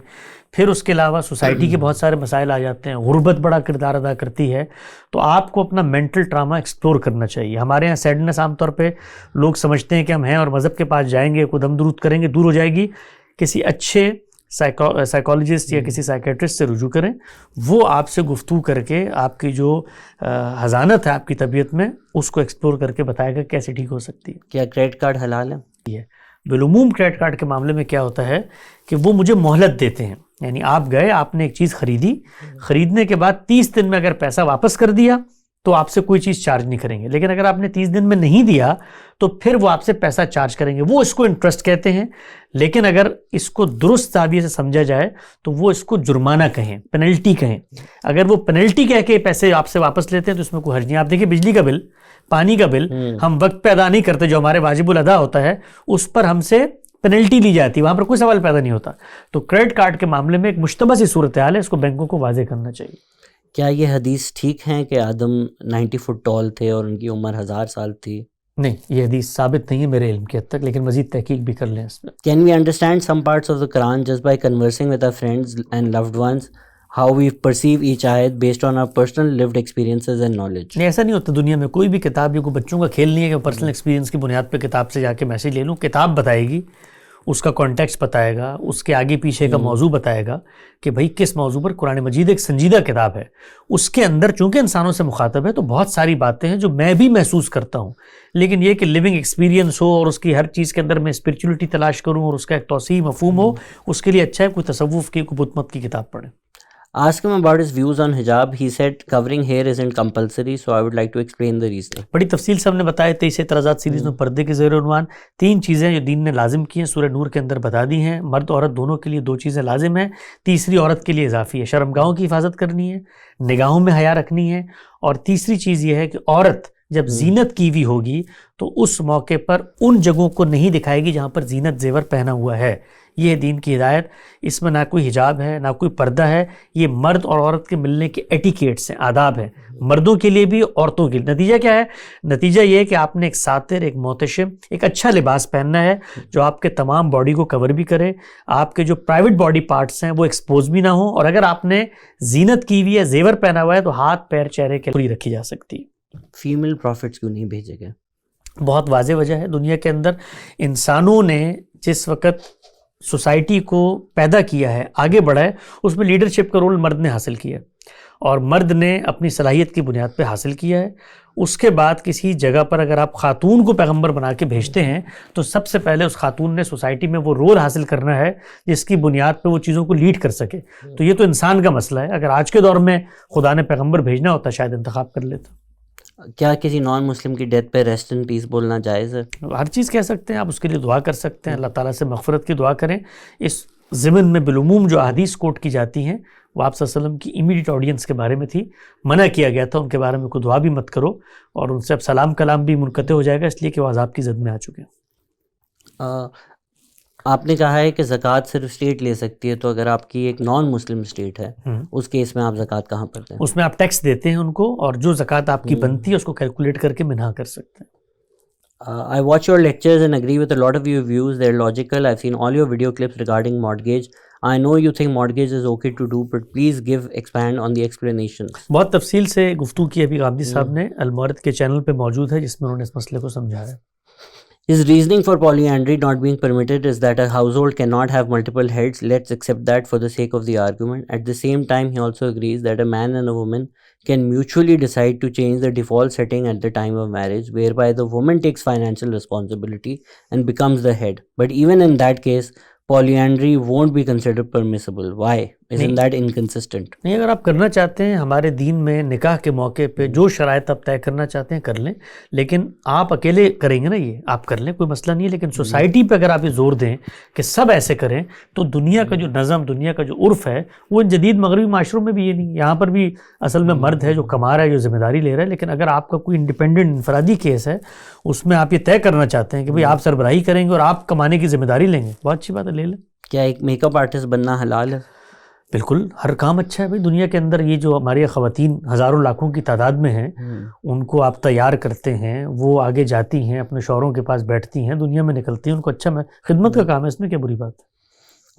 پھر اس کے علاوہ سوسائٹی کے بہت سارے مسائل آ جاتے ہیں, غربت بڑا کردار ادا کرتی ہے. تو آپ کو اپنا مینٹل ٹراما ایکسپلور کرنا چاہیے. ہمارے یہاں سیڈنس عام طور پہ لوگ سمجھتے ہیں کہ ہم ہیں اور مذہب کے پاس جائیں گے, کو دم درود کریں گے, دور ہو جائے گی. کسی اچھے سائیکالوجسٹ یا کسی سائیکیٹرسٹ سے رجوع کریں, وہ آپ سے گفتگو کر کے آپ کی جو حزانت ہے آپ کی طبیعت میں اس کو ایکسپلور کر کے بتائے گا کیسے ٹھیک ہو سکتی ہے.
کیا کریڈٹ کارڈ حلال ہے؟
بالعموم کریڈٹ کارڈ کے معاملے میں کیا ہوتا ہے کہ وہ مجھے مہلت دیتے ہیں. یعنی آپ گئے, آپ نے ایک چیز خریدی, خریدنے کے بعد 30 دن میں اگر پیسہ واپس کر دیا تو آپ سے کوئی چیز چارج نہیں کریں گے, لیکن اگر آپ نے 30 دن میں نہیں دیا تو پھر وہ آپ سے پیسہ چارج کریں گے. وہ اس کو انٹرسٹ کہتے ہیں, لیکن اگر اس کو درست زاویے سے سمجھا جائے تو وہ اس کو جرمانہ کہیں, پینلٹی کہیں. اگر وہ پینلٹی کہہ کے پیسے آپ سے واپس لیتے ہیں تو اس میں کوئی حرج نہیں. آپ دیکھیں بجلی کا بل, پانی کا بل ہم وقت پہ ادا نہیں کرتے, جو ہمارے واجب الادا ہوتا ہے اس پر ہم سے پینلٹی لی جاتی ہے, وہاں پر کوئی سوال پیدا نہیں ہوتا. تو کریڈٹ کارڈ کے معاملے میں ایک مشتبہ سی صورتحال ہے, اس کو بینکوں کو واضح کرنا چاہیے.
کیا یہ حدیث ٹھیک ہیں کہ آدم 90 فٹ ٹال تھے اور ان کی عمر 1000 سال تھی؟
نہیں, یہ حدیث ثابت نہیں ہے میرے علم کے حد تک, لیکن مزید تحقیق بھی کر لیں اس میں.
Can we understand some parts of the Quran just by conversing with our friends and loved ones how we perceive each ayat based on our personal lived experiences and knowledge.
نہیں ایسا نہیں ہوتا دنیا میں. کوئی بھی کتاب یہ کوئی بچوں کا کھیل نہیں ہے کہ پرسنل ایکسپیرینس کی بنیاد پہ کتاب سے جا کے میسیج لے لوں. کتاب بتائے گی, اس کا کانٹیکسٹ بتائے گا, اس کے آگے پیچھے کا موضوع بتائے گا کہ بھئی کس موضوع پر. قرآن مجید ایک سنجیدہ کتاب ہے, اس کے اندر چونکہ انسانوں سے مخاطب ہے تو بہت ساری باتیں ہیں جو میں بھی محسوس کرتا ہوں, لیکن یہ کہ لیونگ ایکسپیرینس ہو اور اس کی ہر چیز کے اندر میں اسپرچولیٹی تلاش کروں اور اس کا ایک توسیع مفہوم ہو, اس کے لیے اچھا ہے کوئی تصوف کی, کوئی بت مت کی کتاب پڑھیں.
Ask him about his views on hijab. He said covering hair isn't compulsory, so I would like to explain the reason.
بڑی تفصیل سے ہم نے بتایا 23 اعتراضات سیریز میں پردے کے زیر عنوان 3 چیزیں جو دین نے لازم کی ہیں سورہ نور کے اندر بتا دی ہیں. مرد عورت دونوں کے لیے 2 چیزیں لازم ہیں, تیسری عورت کے لیے اضافی ہے. شرمگاہوں کی حفاظت کرنی ہے, نگاہوں میں حیا رکھنی ہے, اور تیسری چیز یہ ہے کہ عورت جب زینت کی ہوئی ہوگی تو اس موقع پر ان جگہوں کو نہیں دکھائے گی جہاں پر زینت زیور پہنا ہوا ہے. یہ ہے دین کی ہدایت. اس میں نہ کوئی حجاب ہے نہ کوئی پردہ ہے, یہ مرد اور عورت کے ملنے کے ایٹیکیٹس ہیں, آداب ہیں, مردوں کے لیے بھی عورتوں کے لیے. نتیجہ کیا ہے؟ نتیجہ یہ ہے کہ آپ نے ایک ساتر, ایک محتشم, ایک اچھا لباس پہننا ہے جو آپ کے تمام باڈی کو کور بھی کرے, آپ کے جو پرائیویٹ باڈی پارٹس ہیں وہ ایکسپوز بھی نہ ہوں, اور اگر آپ نے زینت کی ہوئی ہے, زیور پہنا ہوا ہے, تو ہاتھ پیر چہرے کے پوری رکھی جا سکتی ہے.
فیمیل پروفٹس کیوں نہیں بھیجے گئے؟
بہت واضح وجہ ہے. دنیا کے اندر انسانوں نے جس وقت سوسائٹی کو پیدا کیا ہے, آگے بڑھا ہے, اس میں لیڈرشپ کا رول مرد نے حاصل کیا ہے, اور مرد نے اپنی صلاحیت کی بنیاد پہ حاصل کیا ہے. اس کے بعد کسی جگہ پر اگر آپ خاتون کو پیغمبر بنا کے بھیجتے ہیں تو سب سے پہلے اس خاتون نے سوسائٹی میں وہ رول حاصل کرنا ہے جس کی بنیاد پہ وہ چیزوں کو لیڈ کر سکے. تو یہ تو انسان کا مسئلہ ہے. اگر آج کے دور میں خدا نے پیغمبر بھیجنا ہوتا شاید انتخاب کر لیتا.
کیا کسی نان مسلم کی ڈیتھ پہ ریسٹ ان پیس بولنا جائز ہے؟
ہر چیز کہہ سکتے ہیں آپ, اس کے لیے دعا کر سکتے ہیں, اللہ تعالیٰ سے مغفرت کی دعا کریں. اس ضمن میں بالعموم جو احادیث کوٹ کی جاتی ہیں وہ آپ صلی اللہ علیہ وسلم کی امیڈیٹ آڈینس کے بارے میں تھی, منع کیا گیا تھا ان کے بارے میں کوئی دعا بھی مت کرو, اور ان سے اب سلام کلام بھی منقطع ہو جائے گا اس لیے کہ وہ عذاب کی زد میں آ چکے ہیں.
آپ نے کہا ہے کہ زکوٰۃ صرف اسٹیٹ لے سکتی ہے, تو اگر آپ کی ایک نان مسلم اسٹیٹ ہے اس کیس میں آپ زکوٰۃ کہاں پر دیں؟
اس میں آپ ٹیکس دیتے ہیں ان کو, اور جو زکوٰۃ آپ کی بنتی ہے اس کو کیلکولیٹ کر کے منع کر سکتے ہیں.
I watch your lectures and agree with a lot of your views. They're logical. I've seen all your video clips regarding mortgage. I know you think mortgage is okay to do, but please expand on the explanations.
بہت تفصیل سے گفتگو کی ابھی غامدی صاحب نے, المورد کے channel پہ موجود ہے جس میں انہوں نے اس مسئلے کو سمجھایا ہے.
His reasoning for polyandry not being permitted is that a household cannot have multiple heads. Let's accept that for the sake of the argument. At the same time, he also agrees that a man and a woman can mutually decide to change the default setting at the time of marriage, whereby the woman takes financial responsibility and becomes the head. But even in that case, polyandry won't be considered permissible. Why? Isn't that inconsistent?
نہیں, اگر آپ کرنا چاہتے ہیں ہمارے دین میں نکاح کے موقع پہ جو شرائط آپ طے کرنا چاہتے ہیں کر لیں, لیکن آپ اکیلے کریں گے نا, یہ آپ کر لیں کوئی مسئلہ نہیں ہے, لیکن سوسائٹی پہ اگر آپ یہ زور دیں کہ سب ایسے کریں تو دنیا کا جو نظم, دنیا کا جو عرف ہے وہ جدید مغربی معاشروں میں بھی یہ نہیں. یہاں پر بھی اصل میں مرد ہے جو کما رہا ہے, جو ذمہ داری لے رہا ہے, لیکن اگر آپ کا کوئی انڈیپینڈنٹ انفرادی کیس ہے اس میں آپ یہ طے کرنا چاہتے ہیں کہ بھئی آپ سربراہی کریں گے اور آپ کمانے کی ذمہ داری لیں گے, بہت اچھی بات ہے, لے لیں.
کیا ایک میک اپ آرٹسٹ بننا حلال ہے؟
بالکل, ہر کام اچھا ہے بھائی. دنیا کے اندر یہ جو ہماری خواتین ہزاروں لاکھوں کی تعداد میں ہیں, ان کو آپ تیار کرتے ہیں, وہ آگے جاتی ہیں, اپنے شوہروں کے پاس بیٹھتی ہیں, دنیا میں نکلتی ہیں, ان کو اچھا خدمت کا کام ہے, اس میں کیا بری بات ہے.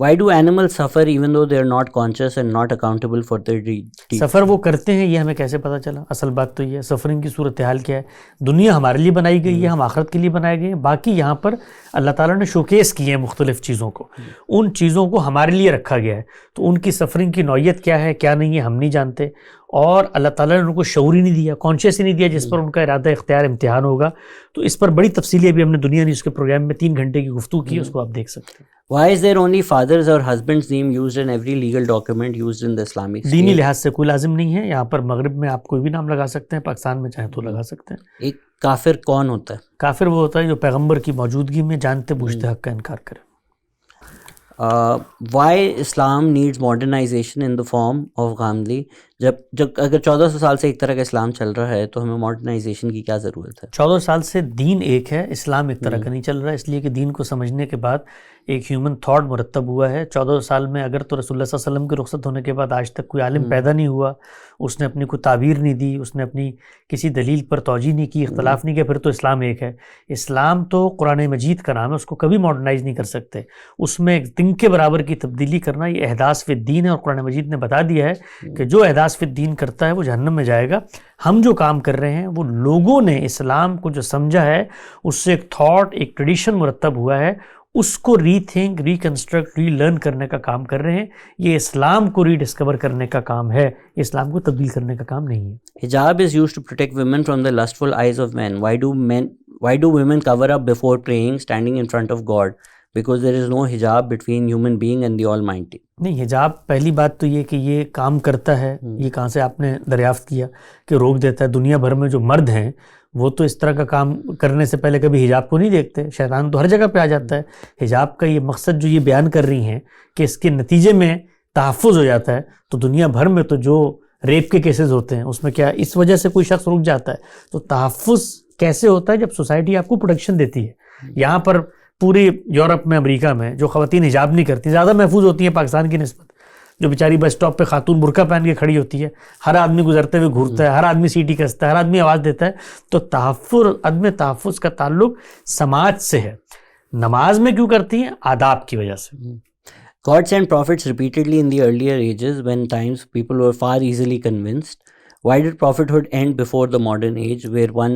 Why do animals suffer even though they are not conscious and not accountable for their deeds?
سفر وہ کرتے ہیں, یہ ہمیں کیسے پتہ چلا؟ اصل بات تو یہ ہے سفرنگ کی صورتحال کیا ہے. دنیا ہمارے لیے بنائی گئی ہے, ہم آخرت کے لیے بنائے گئے ہیں, باقی یہاں پر اللہ تعالیٰ نے شوکیس کیے ہیں مختلف چیزوں کو, ان چیزوں کو ہمارے لیے رکھا گیا ہے, تو ان کی سفرنگ کی نوعیت کیا ہے کیا نہیں ہے ہم نہیں جانتے, اور اللہ تعالیٰ نے ان کو شعور ہی نہیں دیا, کانشیس ہی نہیں دیا جس پر ان کا ارادہ اختیار امتحان ہوگا. تو اس پر بڑی تفصیلی ابھی ہم نے دنیا نیوز کے پروگرام میں 3 گھنٹے کی گفتگو کی, اس کو آپ دیکھ سکتے ہیں.
Why is there only father's or husband's name used in every legal document used in the Islamic state?
دینی لحاظ سے کوئی لازم نہیں ہے. یہاں پر مغرب میں آپ کوئی بھی نام لگا سکتے ہیں, پاکستان میں چاہیں تو لگا سکتے ہیں.
ایک کافر کون ہوتا ہے؟
کافر وہ ہوتا ہے جو پیغمبر کی موجودگی میں جانتے بوجھتے حق کا انکار کرے.
Why Islam needs modernization in the form of Ghamdi? جب اگر 1400 سال سے ایک طرح کا اسلام چل رہا ہے تو ہمیں ماڈرنائزیشن کی کیا ضرورت ہے؟
14 سال سے دین ایک ہے، اسلام ایک طرح کا نہیں چل رہا ہے، اس لیے کہ دین کو سمجھنے کے بعد ایک ہیومن تھاٹ مرتب ہوا ہے۔ 14 سال میں اگر تو رسول اللہ صلی اللہ علیہ وسلم کے رخصت ہونے کے بعد آج تک کوئی عالم پیدا نہیں ہوا، اس نے اپنی کوئی تعبیر نہیں دی، اس نے اپنی کسی دلیل پر توجہ نہیں کی، اختلاف نہیں کیا، پھر تو اسلام ایک ہے۔ اسلام تو قرآن مجید کا نام ہے، اس کو کبھی ماڈرنائز نہیں کر سکتے، اس میں ایک دن کے برابر کی تبدیلی کرنا یہ احداث فی الدین ہے، اور قرآن مجید نے بتا دیا ہے کہ جو احداث فی الدین کرتا ہے وہ جہنم میں جائے گا۔ ہم جو کام کر رہے ہیں وہ لوگوں نے اسلام کو جو سمجھا ہے اس سے ایک تھاٹ، ایک ٹریڈیشن مرتب ہوا ہے، اس کو ری تھنک، ری کنسٹرکٹ، ری لرن کرنے کا کام کر رہے ہیں۔ یہ اسلام کو ری ڈسکور کرنے کا کام ہے، یہ اسلام کو تبدیل کرنے کا کام نہیں ہے۔
Hijab is used to protect women from the lustful eyes of men. Why do women cover up before praying, standing in front of God? Because there is no hijab between human being and the Almighty.
نہیں، حجاب پہلی بات تو یہ کہ یہ کام کرتا ہے، یہ کہاں سے آپ نے دریافت کیا کہ روک دیتا ہے؟ دنیا بھر میں جو مرد ہیں وہ تو اس طرح کا کام کرنے سے پہلے کبھی حجاب کو نہیں دیکھتے، شیطان تو ہر جگہ پہ آ جاتا ہے۔ حجاب کا یہ مقصد جو یہ بیان کر رہی ہیں کہ اس کے نتیجے میں تحفظ ہو جاتا ہے، تو دنیا بھر میں تو جو ریپ کے کیسز ہوتے ہیں اس میں کیا اس وجہ سے کوئی شخص رک جاتا ہے؟ تو تحفظ کیسے ہوتا ہے؟ جب سوسائٹی آپ کو پروٹیکشن دیتی ہے۔ یہاں پر پوری یورپ میں، امریکہ میں جو خواتین حجاب نہیں کرتی زیادہ محفوظ ہوتی ہیں پاکستان کی نسبت۔ جو بیچاری بس اسٹاپ پہ خاتون برقع پہن کے کھڑی ہوتی ہے، ہر آدمی گزرتے ہوئے گھورتا ہے، ہر آدمی سیٹی کستا ہے، ہر آدمی آواز دیتا ہے۔ تو تحفظ، عدم تحفظ کا تعلق سماج سے ہے۔ نماز میں کیوں کرتی ہیں؟ آداب کی وجہ سے۔
God sent prophets repeatedly in the earlier ages when times people were far easily convinced. Why did prophethood end before the modern age where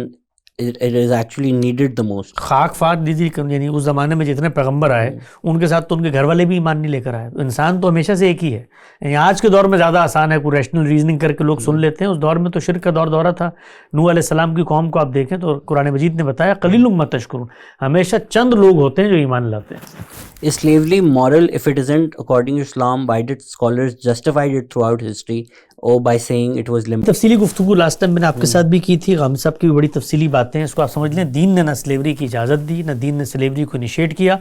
it is actually needed the most?
خاک فات دیجیے، یعنی اس زمانے میں جتنے پیغمبر آئے ان کے ساتھ تو ان کے گھر والے بھی ایمان نہیں لے کر آئے۔ انسان تو ہمیشہ سے ایک ہی ہے۔ یعنی آج کے دور میں زیادہ آسان ہے، کوئی ریشنل ریزننگ کر کے لوگ سن لیتے ہیں، اس دور میں تو شرک کا دورہ تھا۔ نوح علیہ السلام کی قوم کو آپ دیکھیں تو قرآن مجید نے بتایا قلیل ما تشکرون، ہمیشہ چند لوگ ہوتے ہیں جو ایمان لاتے ہیں۔
Is slavery moral if it isn't according to Islam? Why did scholars justified it throughout history or by saying it was limited?
تفصیلی گفتگو لاسٹ ٹائم میں نے آپ کے ساتھ بھی کی تھی، غامدی صاحب کی بھی بڑی تفصیلی باتیں ہیں، اس کو آپ سمجھ لیں۔ دین نے نہ سلیوری کی اجازت دی، نہ دین نے سلیوری کو انیشیٹ کیا،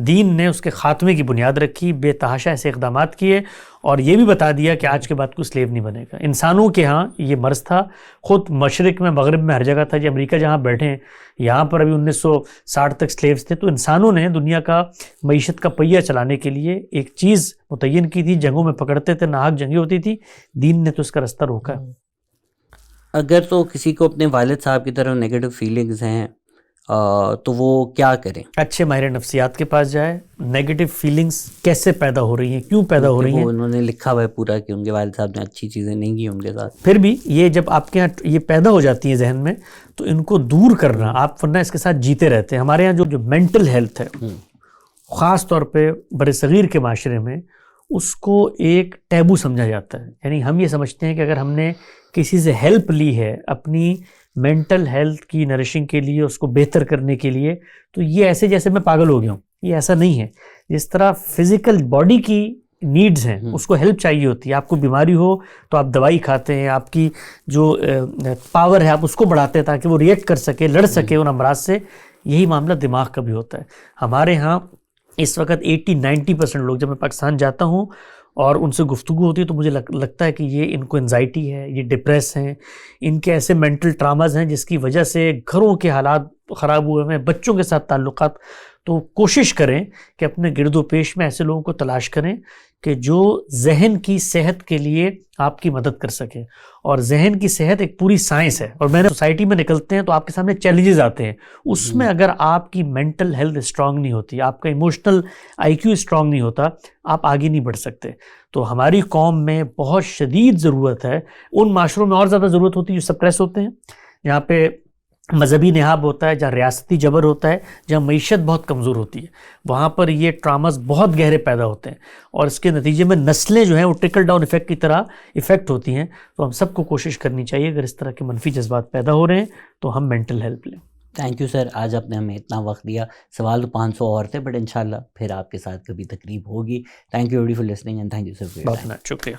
دین نے اس کے خاتمے کی بنیاد رکھی، بے تحاشا ایسے اقدامات کیے، اور یہ بھی بتا دیا کہ آج کے بعد کوئی سلیو نہیں بنے گا۔ انسانوں کے ہاں یہ مرض تھا، خود مشرق میں، مغرب میں، ہر جگہ تھا۔ جی امریکہ جہاں بیٹھے ہیں یہاں پر ابھی 1960 تک سلیوز تھے۔ تو انسانوں نے دنیا کا معیشت کا پہیہ چلانے کے لیے ایک چیز متعین کی تھی، جنگوں میں پکڑتے تھے، ناحق جنگیں ہوتی تھی، دین نے تو اس کا رستہ روکا ہے۔
اگر تو کسی کو اپنے والد صاحب کی طرف نیگیٹو فیلنگز ہیں تو وہ کیا کریں؟
اچھے ماہر نفسیات کے پاس جائے۔ نیگیٹو فیلنگز کیسے پیدا ہو رہی ہیں، کیوں پیدا ہو رہی ہیں؟
انہوں نے لکھا ہوا ہے پورا کہ ان کے والد صاحب نے اچھی چیزیں نہیں کی ان کے ساتھ۔
پھر بھی یہ جب آپ کے یہاں یہ پیدا ہو جاتی ہیں ذہن میں تو ان کو دور کرنا، آپ ورنہ اس کے ساتھ جیتے رہتے ہیں۔ ہمارے یہاں جو مینٹل ہیلتھ ہے خاص طور پہ بر صغیر کے معاشرے میں، اس کو ایک ٹیبو سمجھا جاتا ہے۔ یعنی ہم یہ سمجھتے ہیں کہ اگر ہم نے کسی سے ہیلپ لی ہے اپنی مینٹل ہیلتھ کی نرشنگ کے لیے، اس کو بہتر کرنے کے لیے، تو یہ ایسے جیسے میں پاگل ہو گیا ہوں۔ یہ ایسا نہیں ہے۔ جس طرح فزیکل باڈی کی نیڈز ہیں اس کو ہیلپ چاہیے ہوتی ہے۔ آپ کو بیماری ہو تو آپ دوائی کھاتے ہیں، آپ کی جو پاور ہے آپ اس کو بڑھاتے ہیں تاکہ وہ ریئیکٹ کر سکے، لڑ سکے ان امراض سے۔ یہی معاملہ دماغ کا بھی ہوتا ہے۔ ہمارے ہاں اس وقت 80-90% لوگ، جب میں پاکستان جاتا ہوں اور ان سے گفتگو ہوتی ہے تو مجھے لگتا ہے کہ یہ ان کو انزائٹی ہے، یہ ڈپریس ہیں، ان کے ایسے مینٹل ٹراماز ہیں جس کی وجہ سے گھروں کے حالات خراب ہوئے ہیں، بچوں کے ساتھ تعلقات۔ تو کوشش کریں کہ اپنے گرد و پیش میں ایسے لوگوں کو تلاش کریں کہ جو ذہن کی صحت کے لیے آپ کی مدد کر سکیں۔ اور ذہن کی صحت ایک پوری سائنس ہے، اور میں نے سوسائٹی میں نکلتے ہیں تو آپ کے سامنے چیلنجز آتے ہیں، اس میں اگر آپ کی مینٹل ہیلتھ اسٹرانگ نہیں ہوتی، آپ کا ایموشنل IQ اسٹرانگ نہیں ہوتا، آپ آگے نہیں بڑھ سکتے۔ تو ہماری قوم میں بہت شدید ضرورت ہے، ان معاشروں میں اور زیادہ ضرورت ہوتی ہے جو سپریس ہوتے ہیں، جہاں پہ مذہبی نہاب ہوتا ہے، جہاں ریاستی جبر ہوتا ہے، جہاں معیشت بہت کمزور ہوتی ہے، وہاں پر یہ ٹراماز بہت گہرے پیدا ہوتے ہیں، اور اس کے نتیجے میں نسلیں جو ہیں وہ ٹرکل ڈاؤن ایفیکٹ کی طرح ایفیکٹ ہوتی ہیں۔ تو ہم سب کو کوشش کرنی چاہیے اگر اس طرح کے منفی جذبات پیدا ہو رہے ہیں تو ہم مینٹل ہیلپ لیں۔
تھینک یو سر، آج آپ نے ہمیں اتنا وقت دیا۔ سوال تو 500 اور تھے، بٹ انشاءاللہ پھر آپ کے ساتھ کبھی تقریب ہوگی۔ Thank you very for listening and thank you sir.
بہت شکریہ۔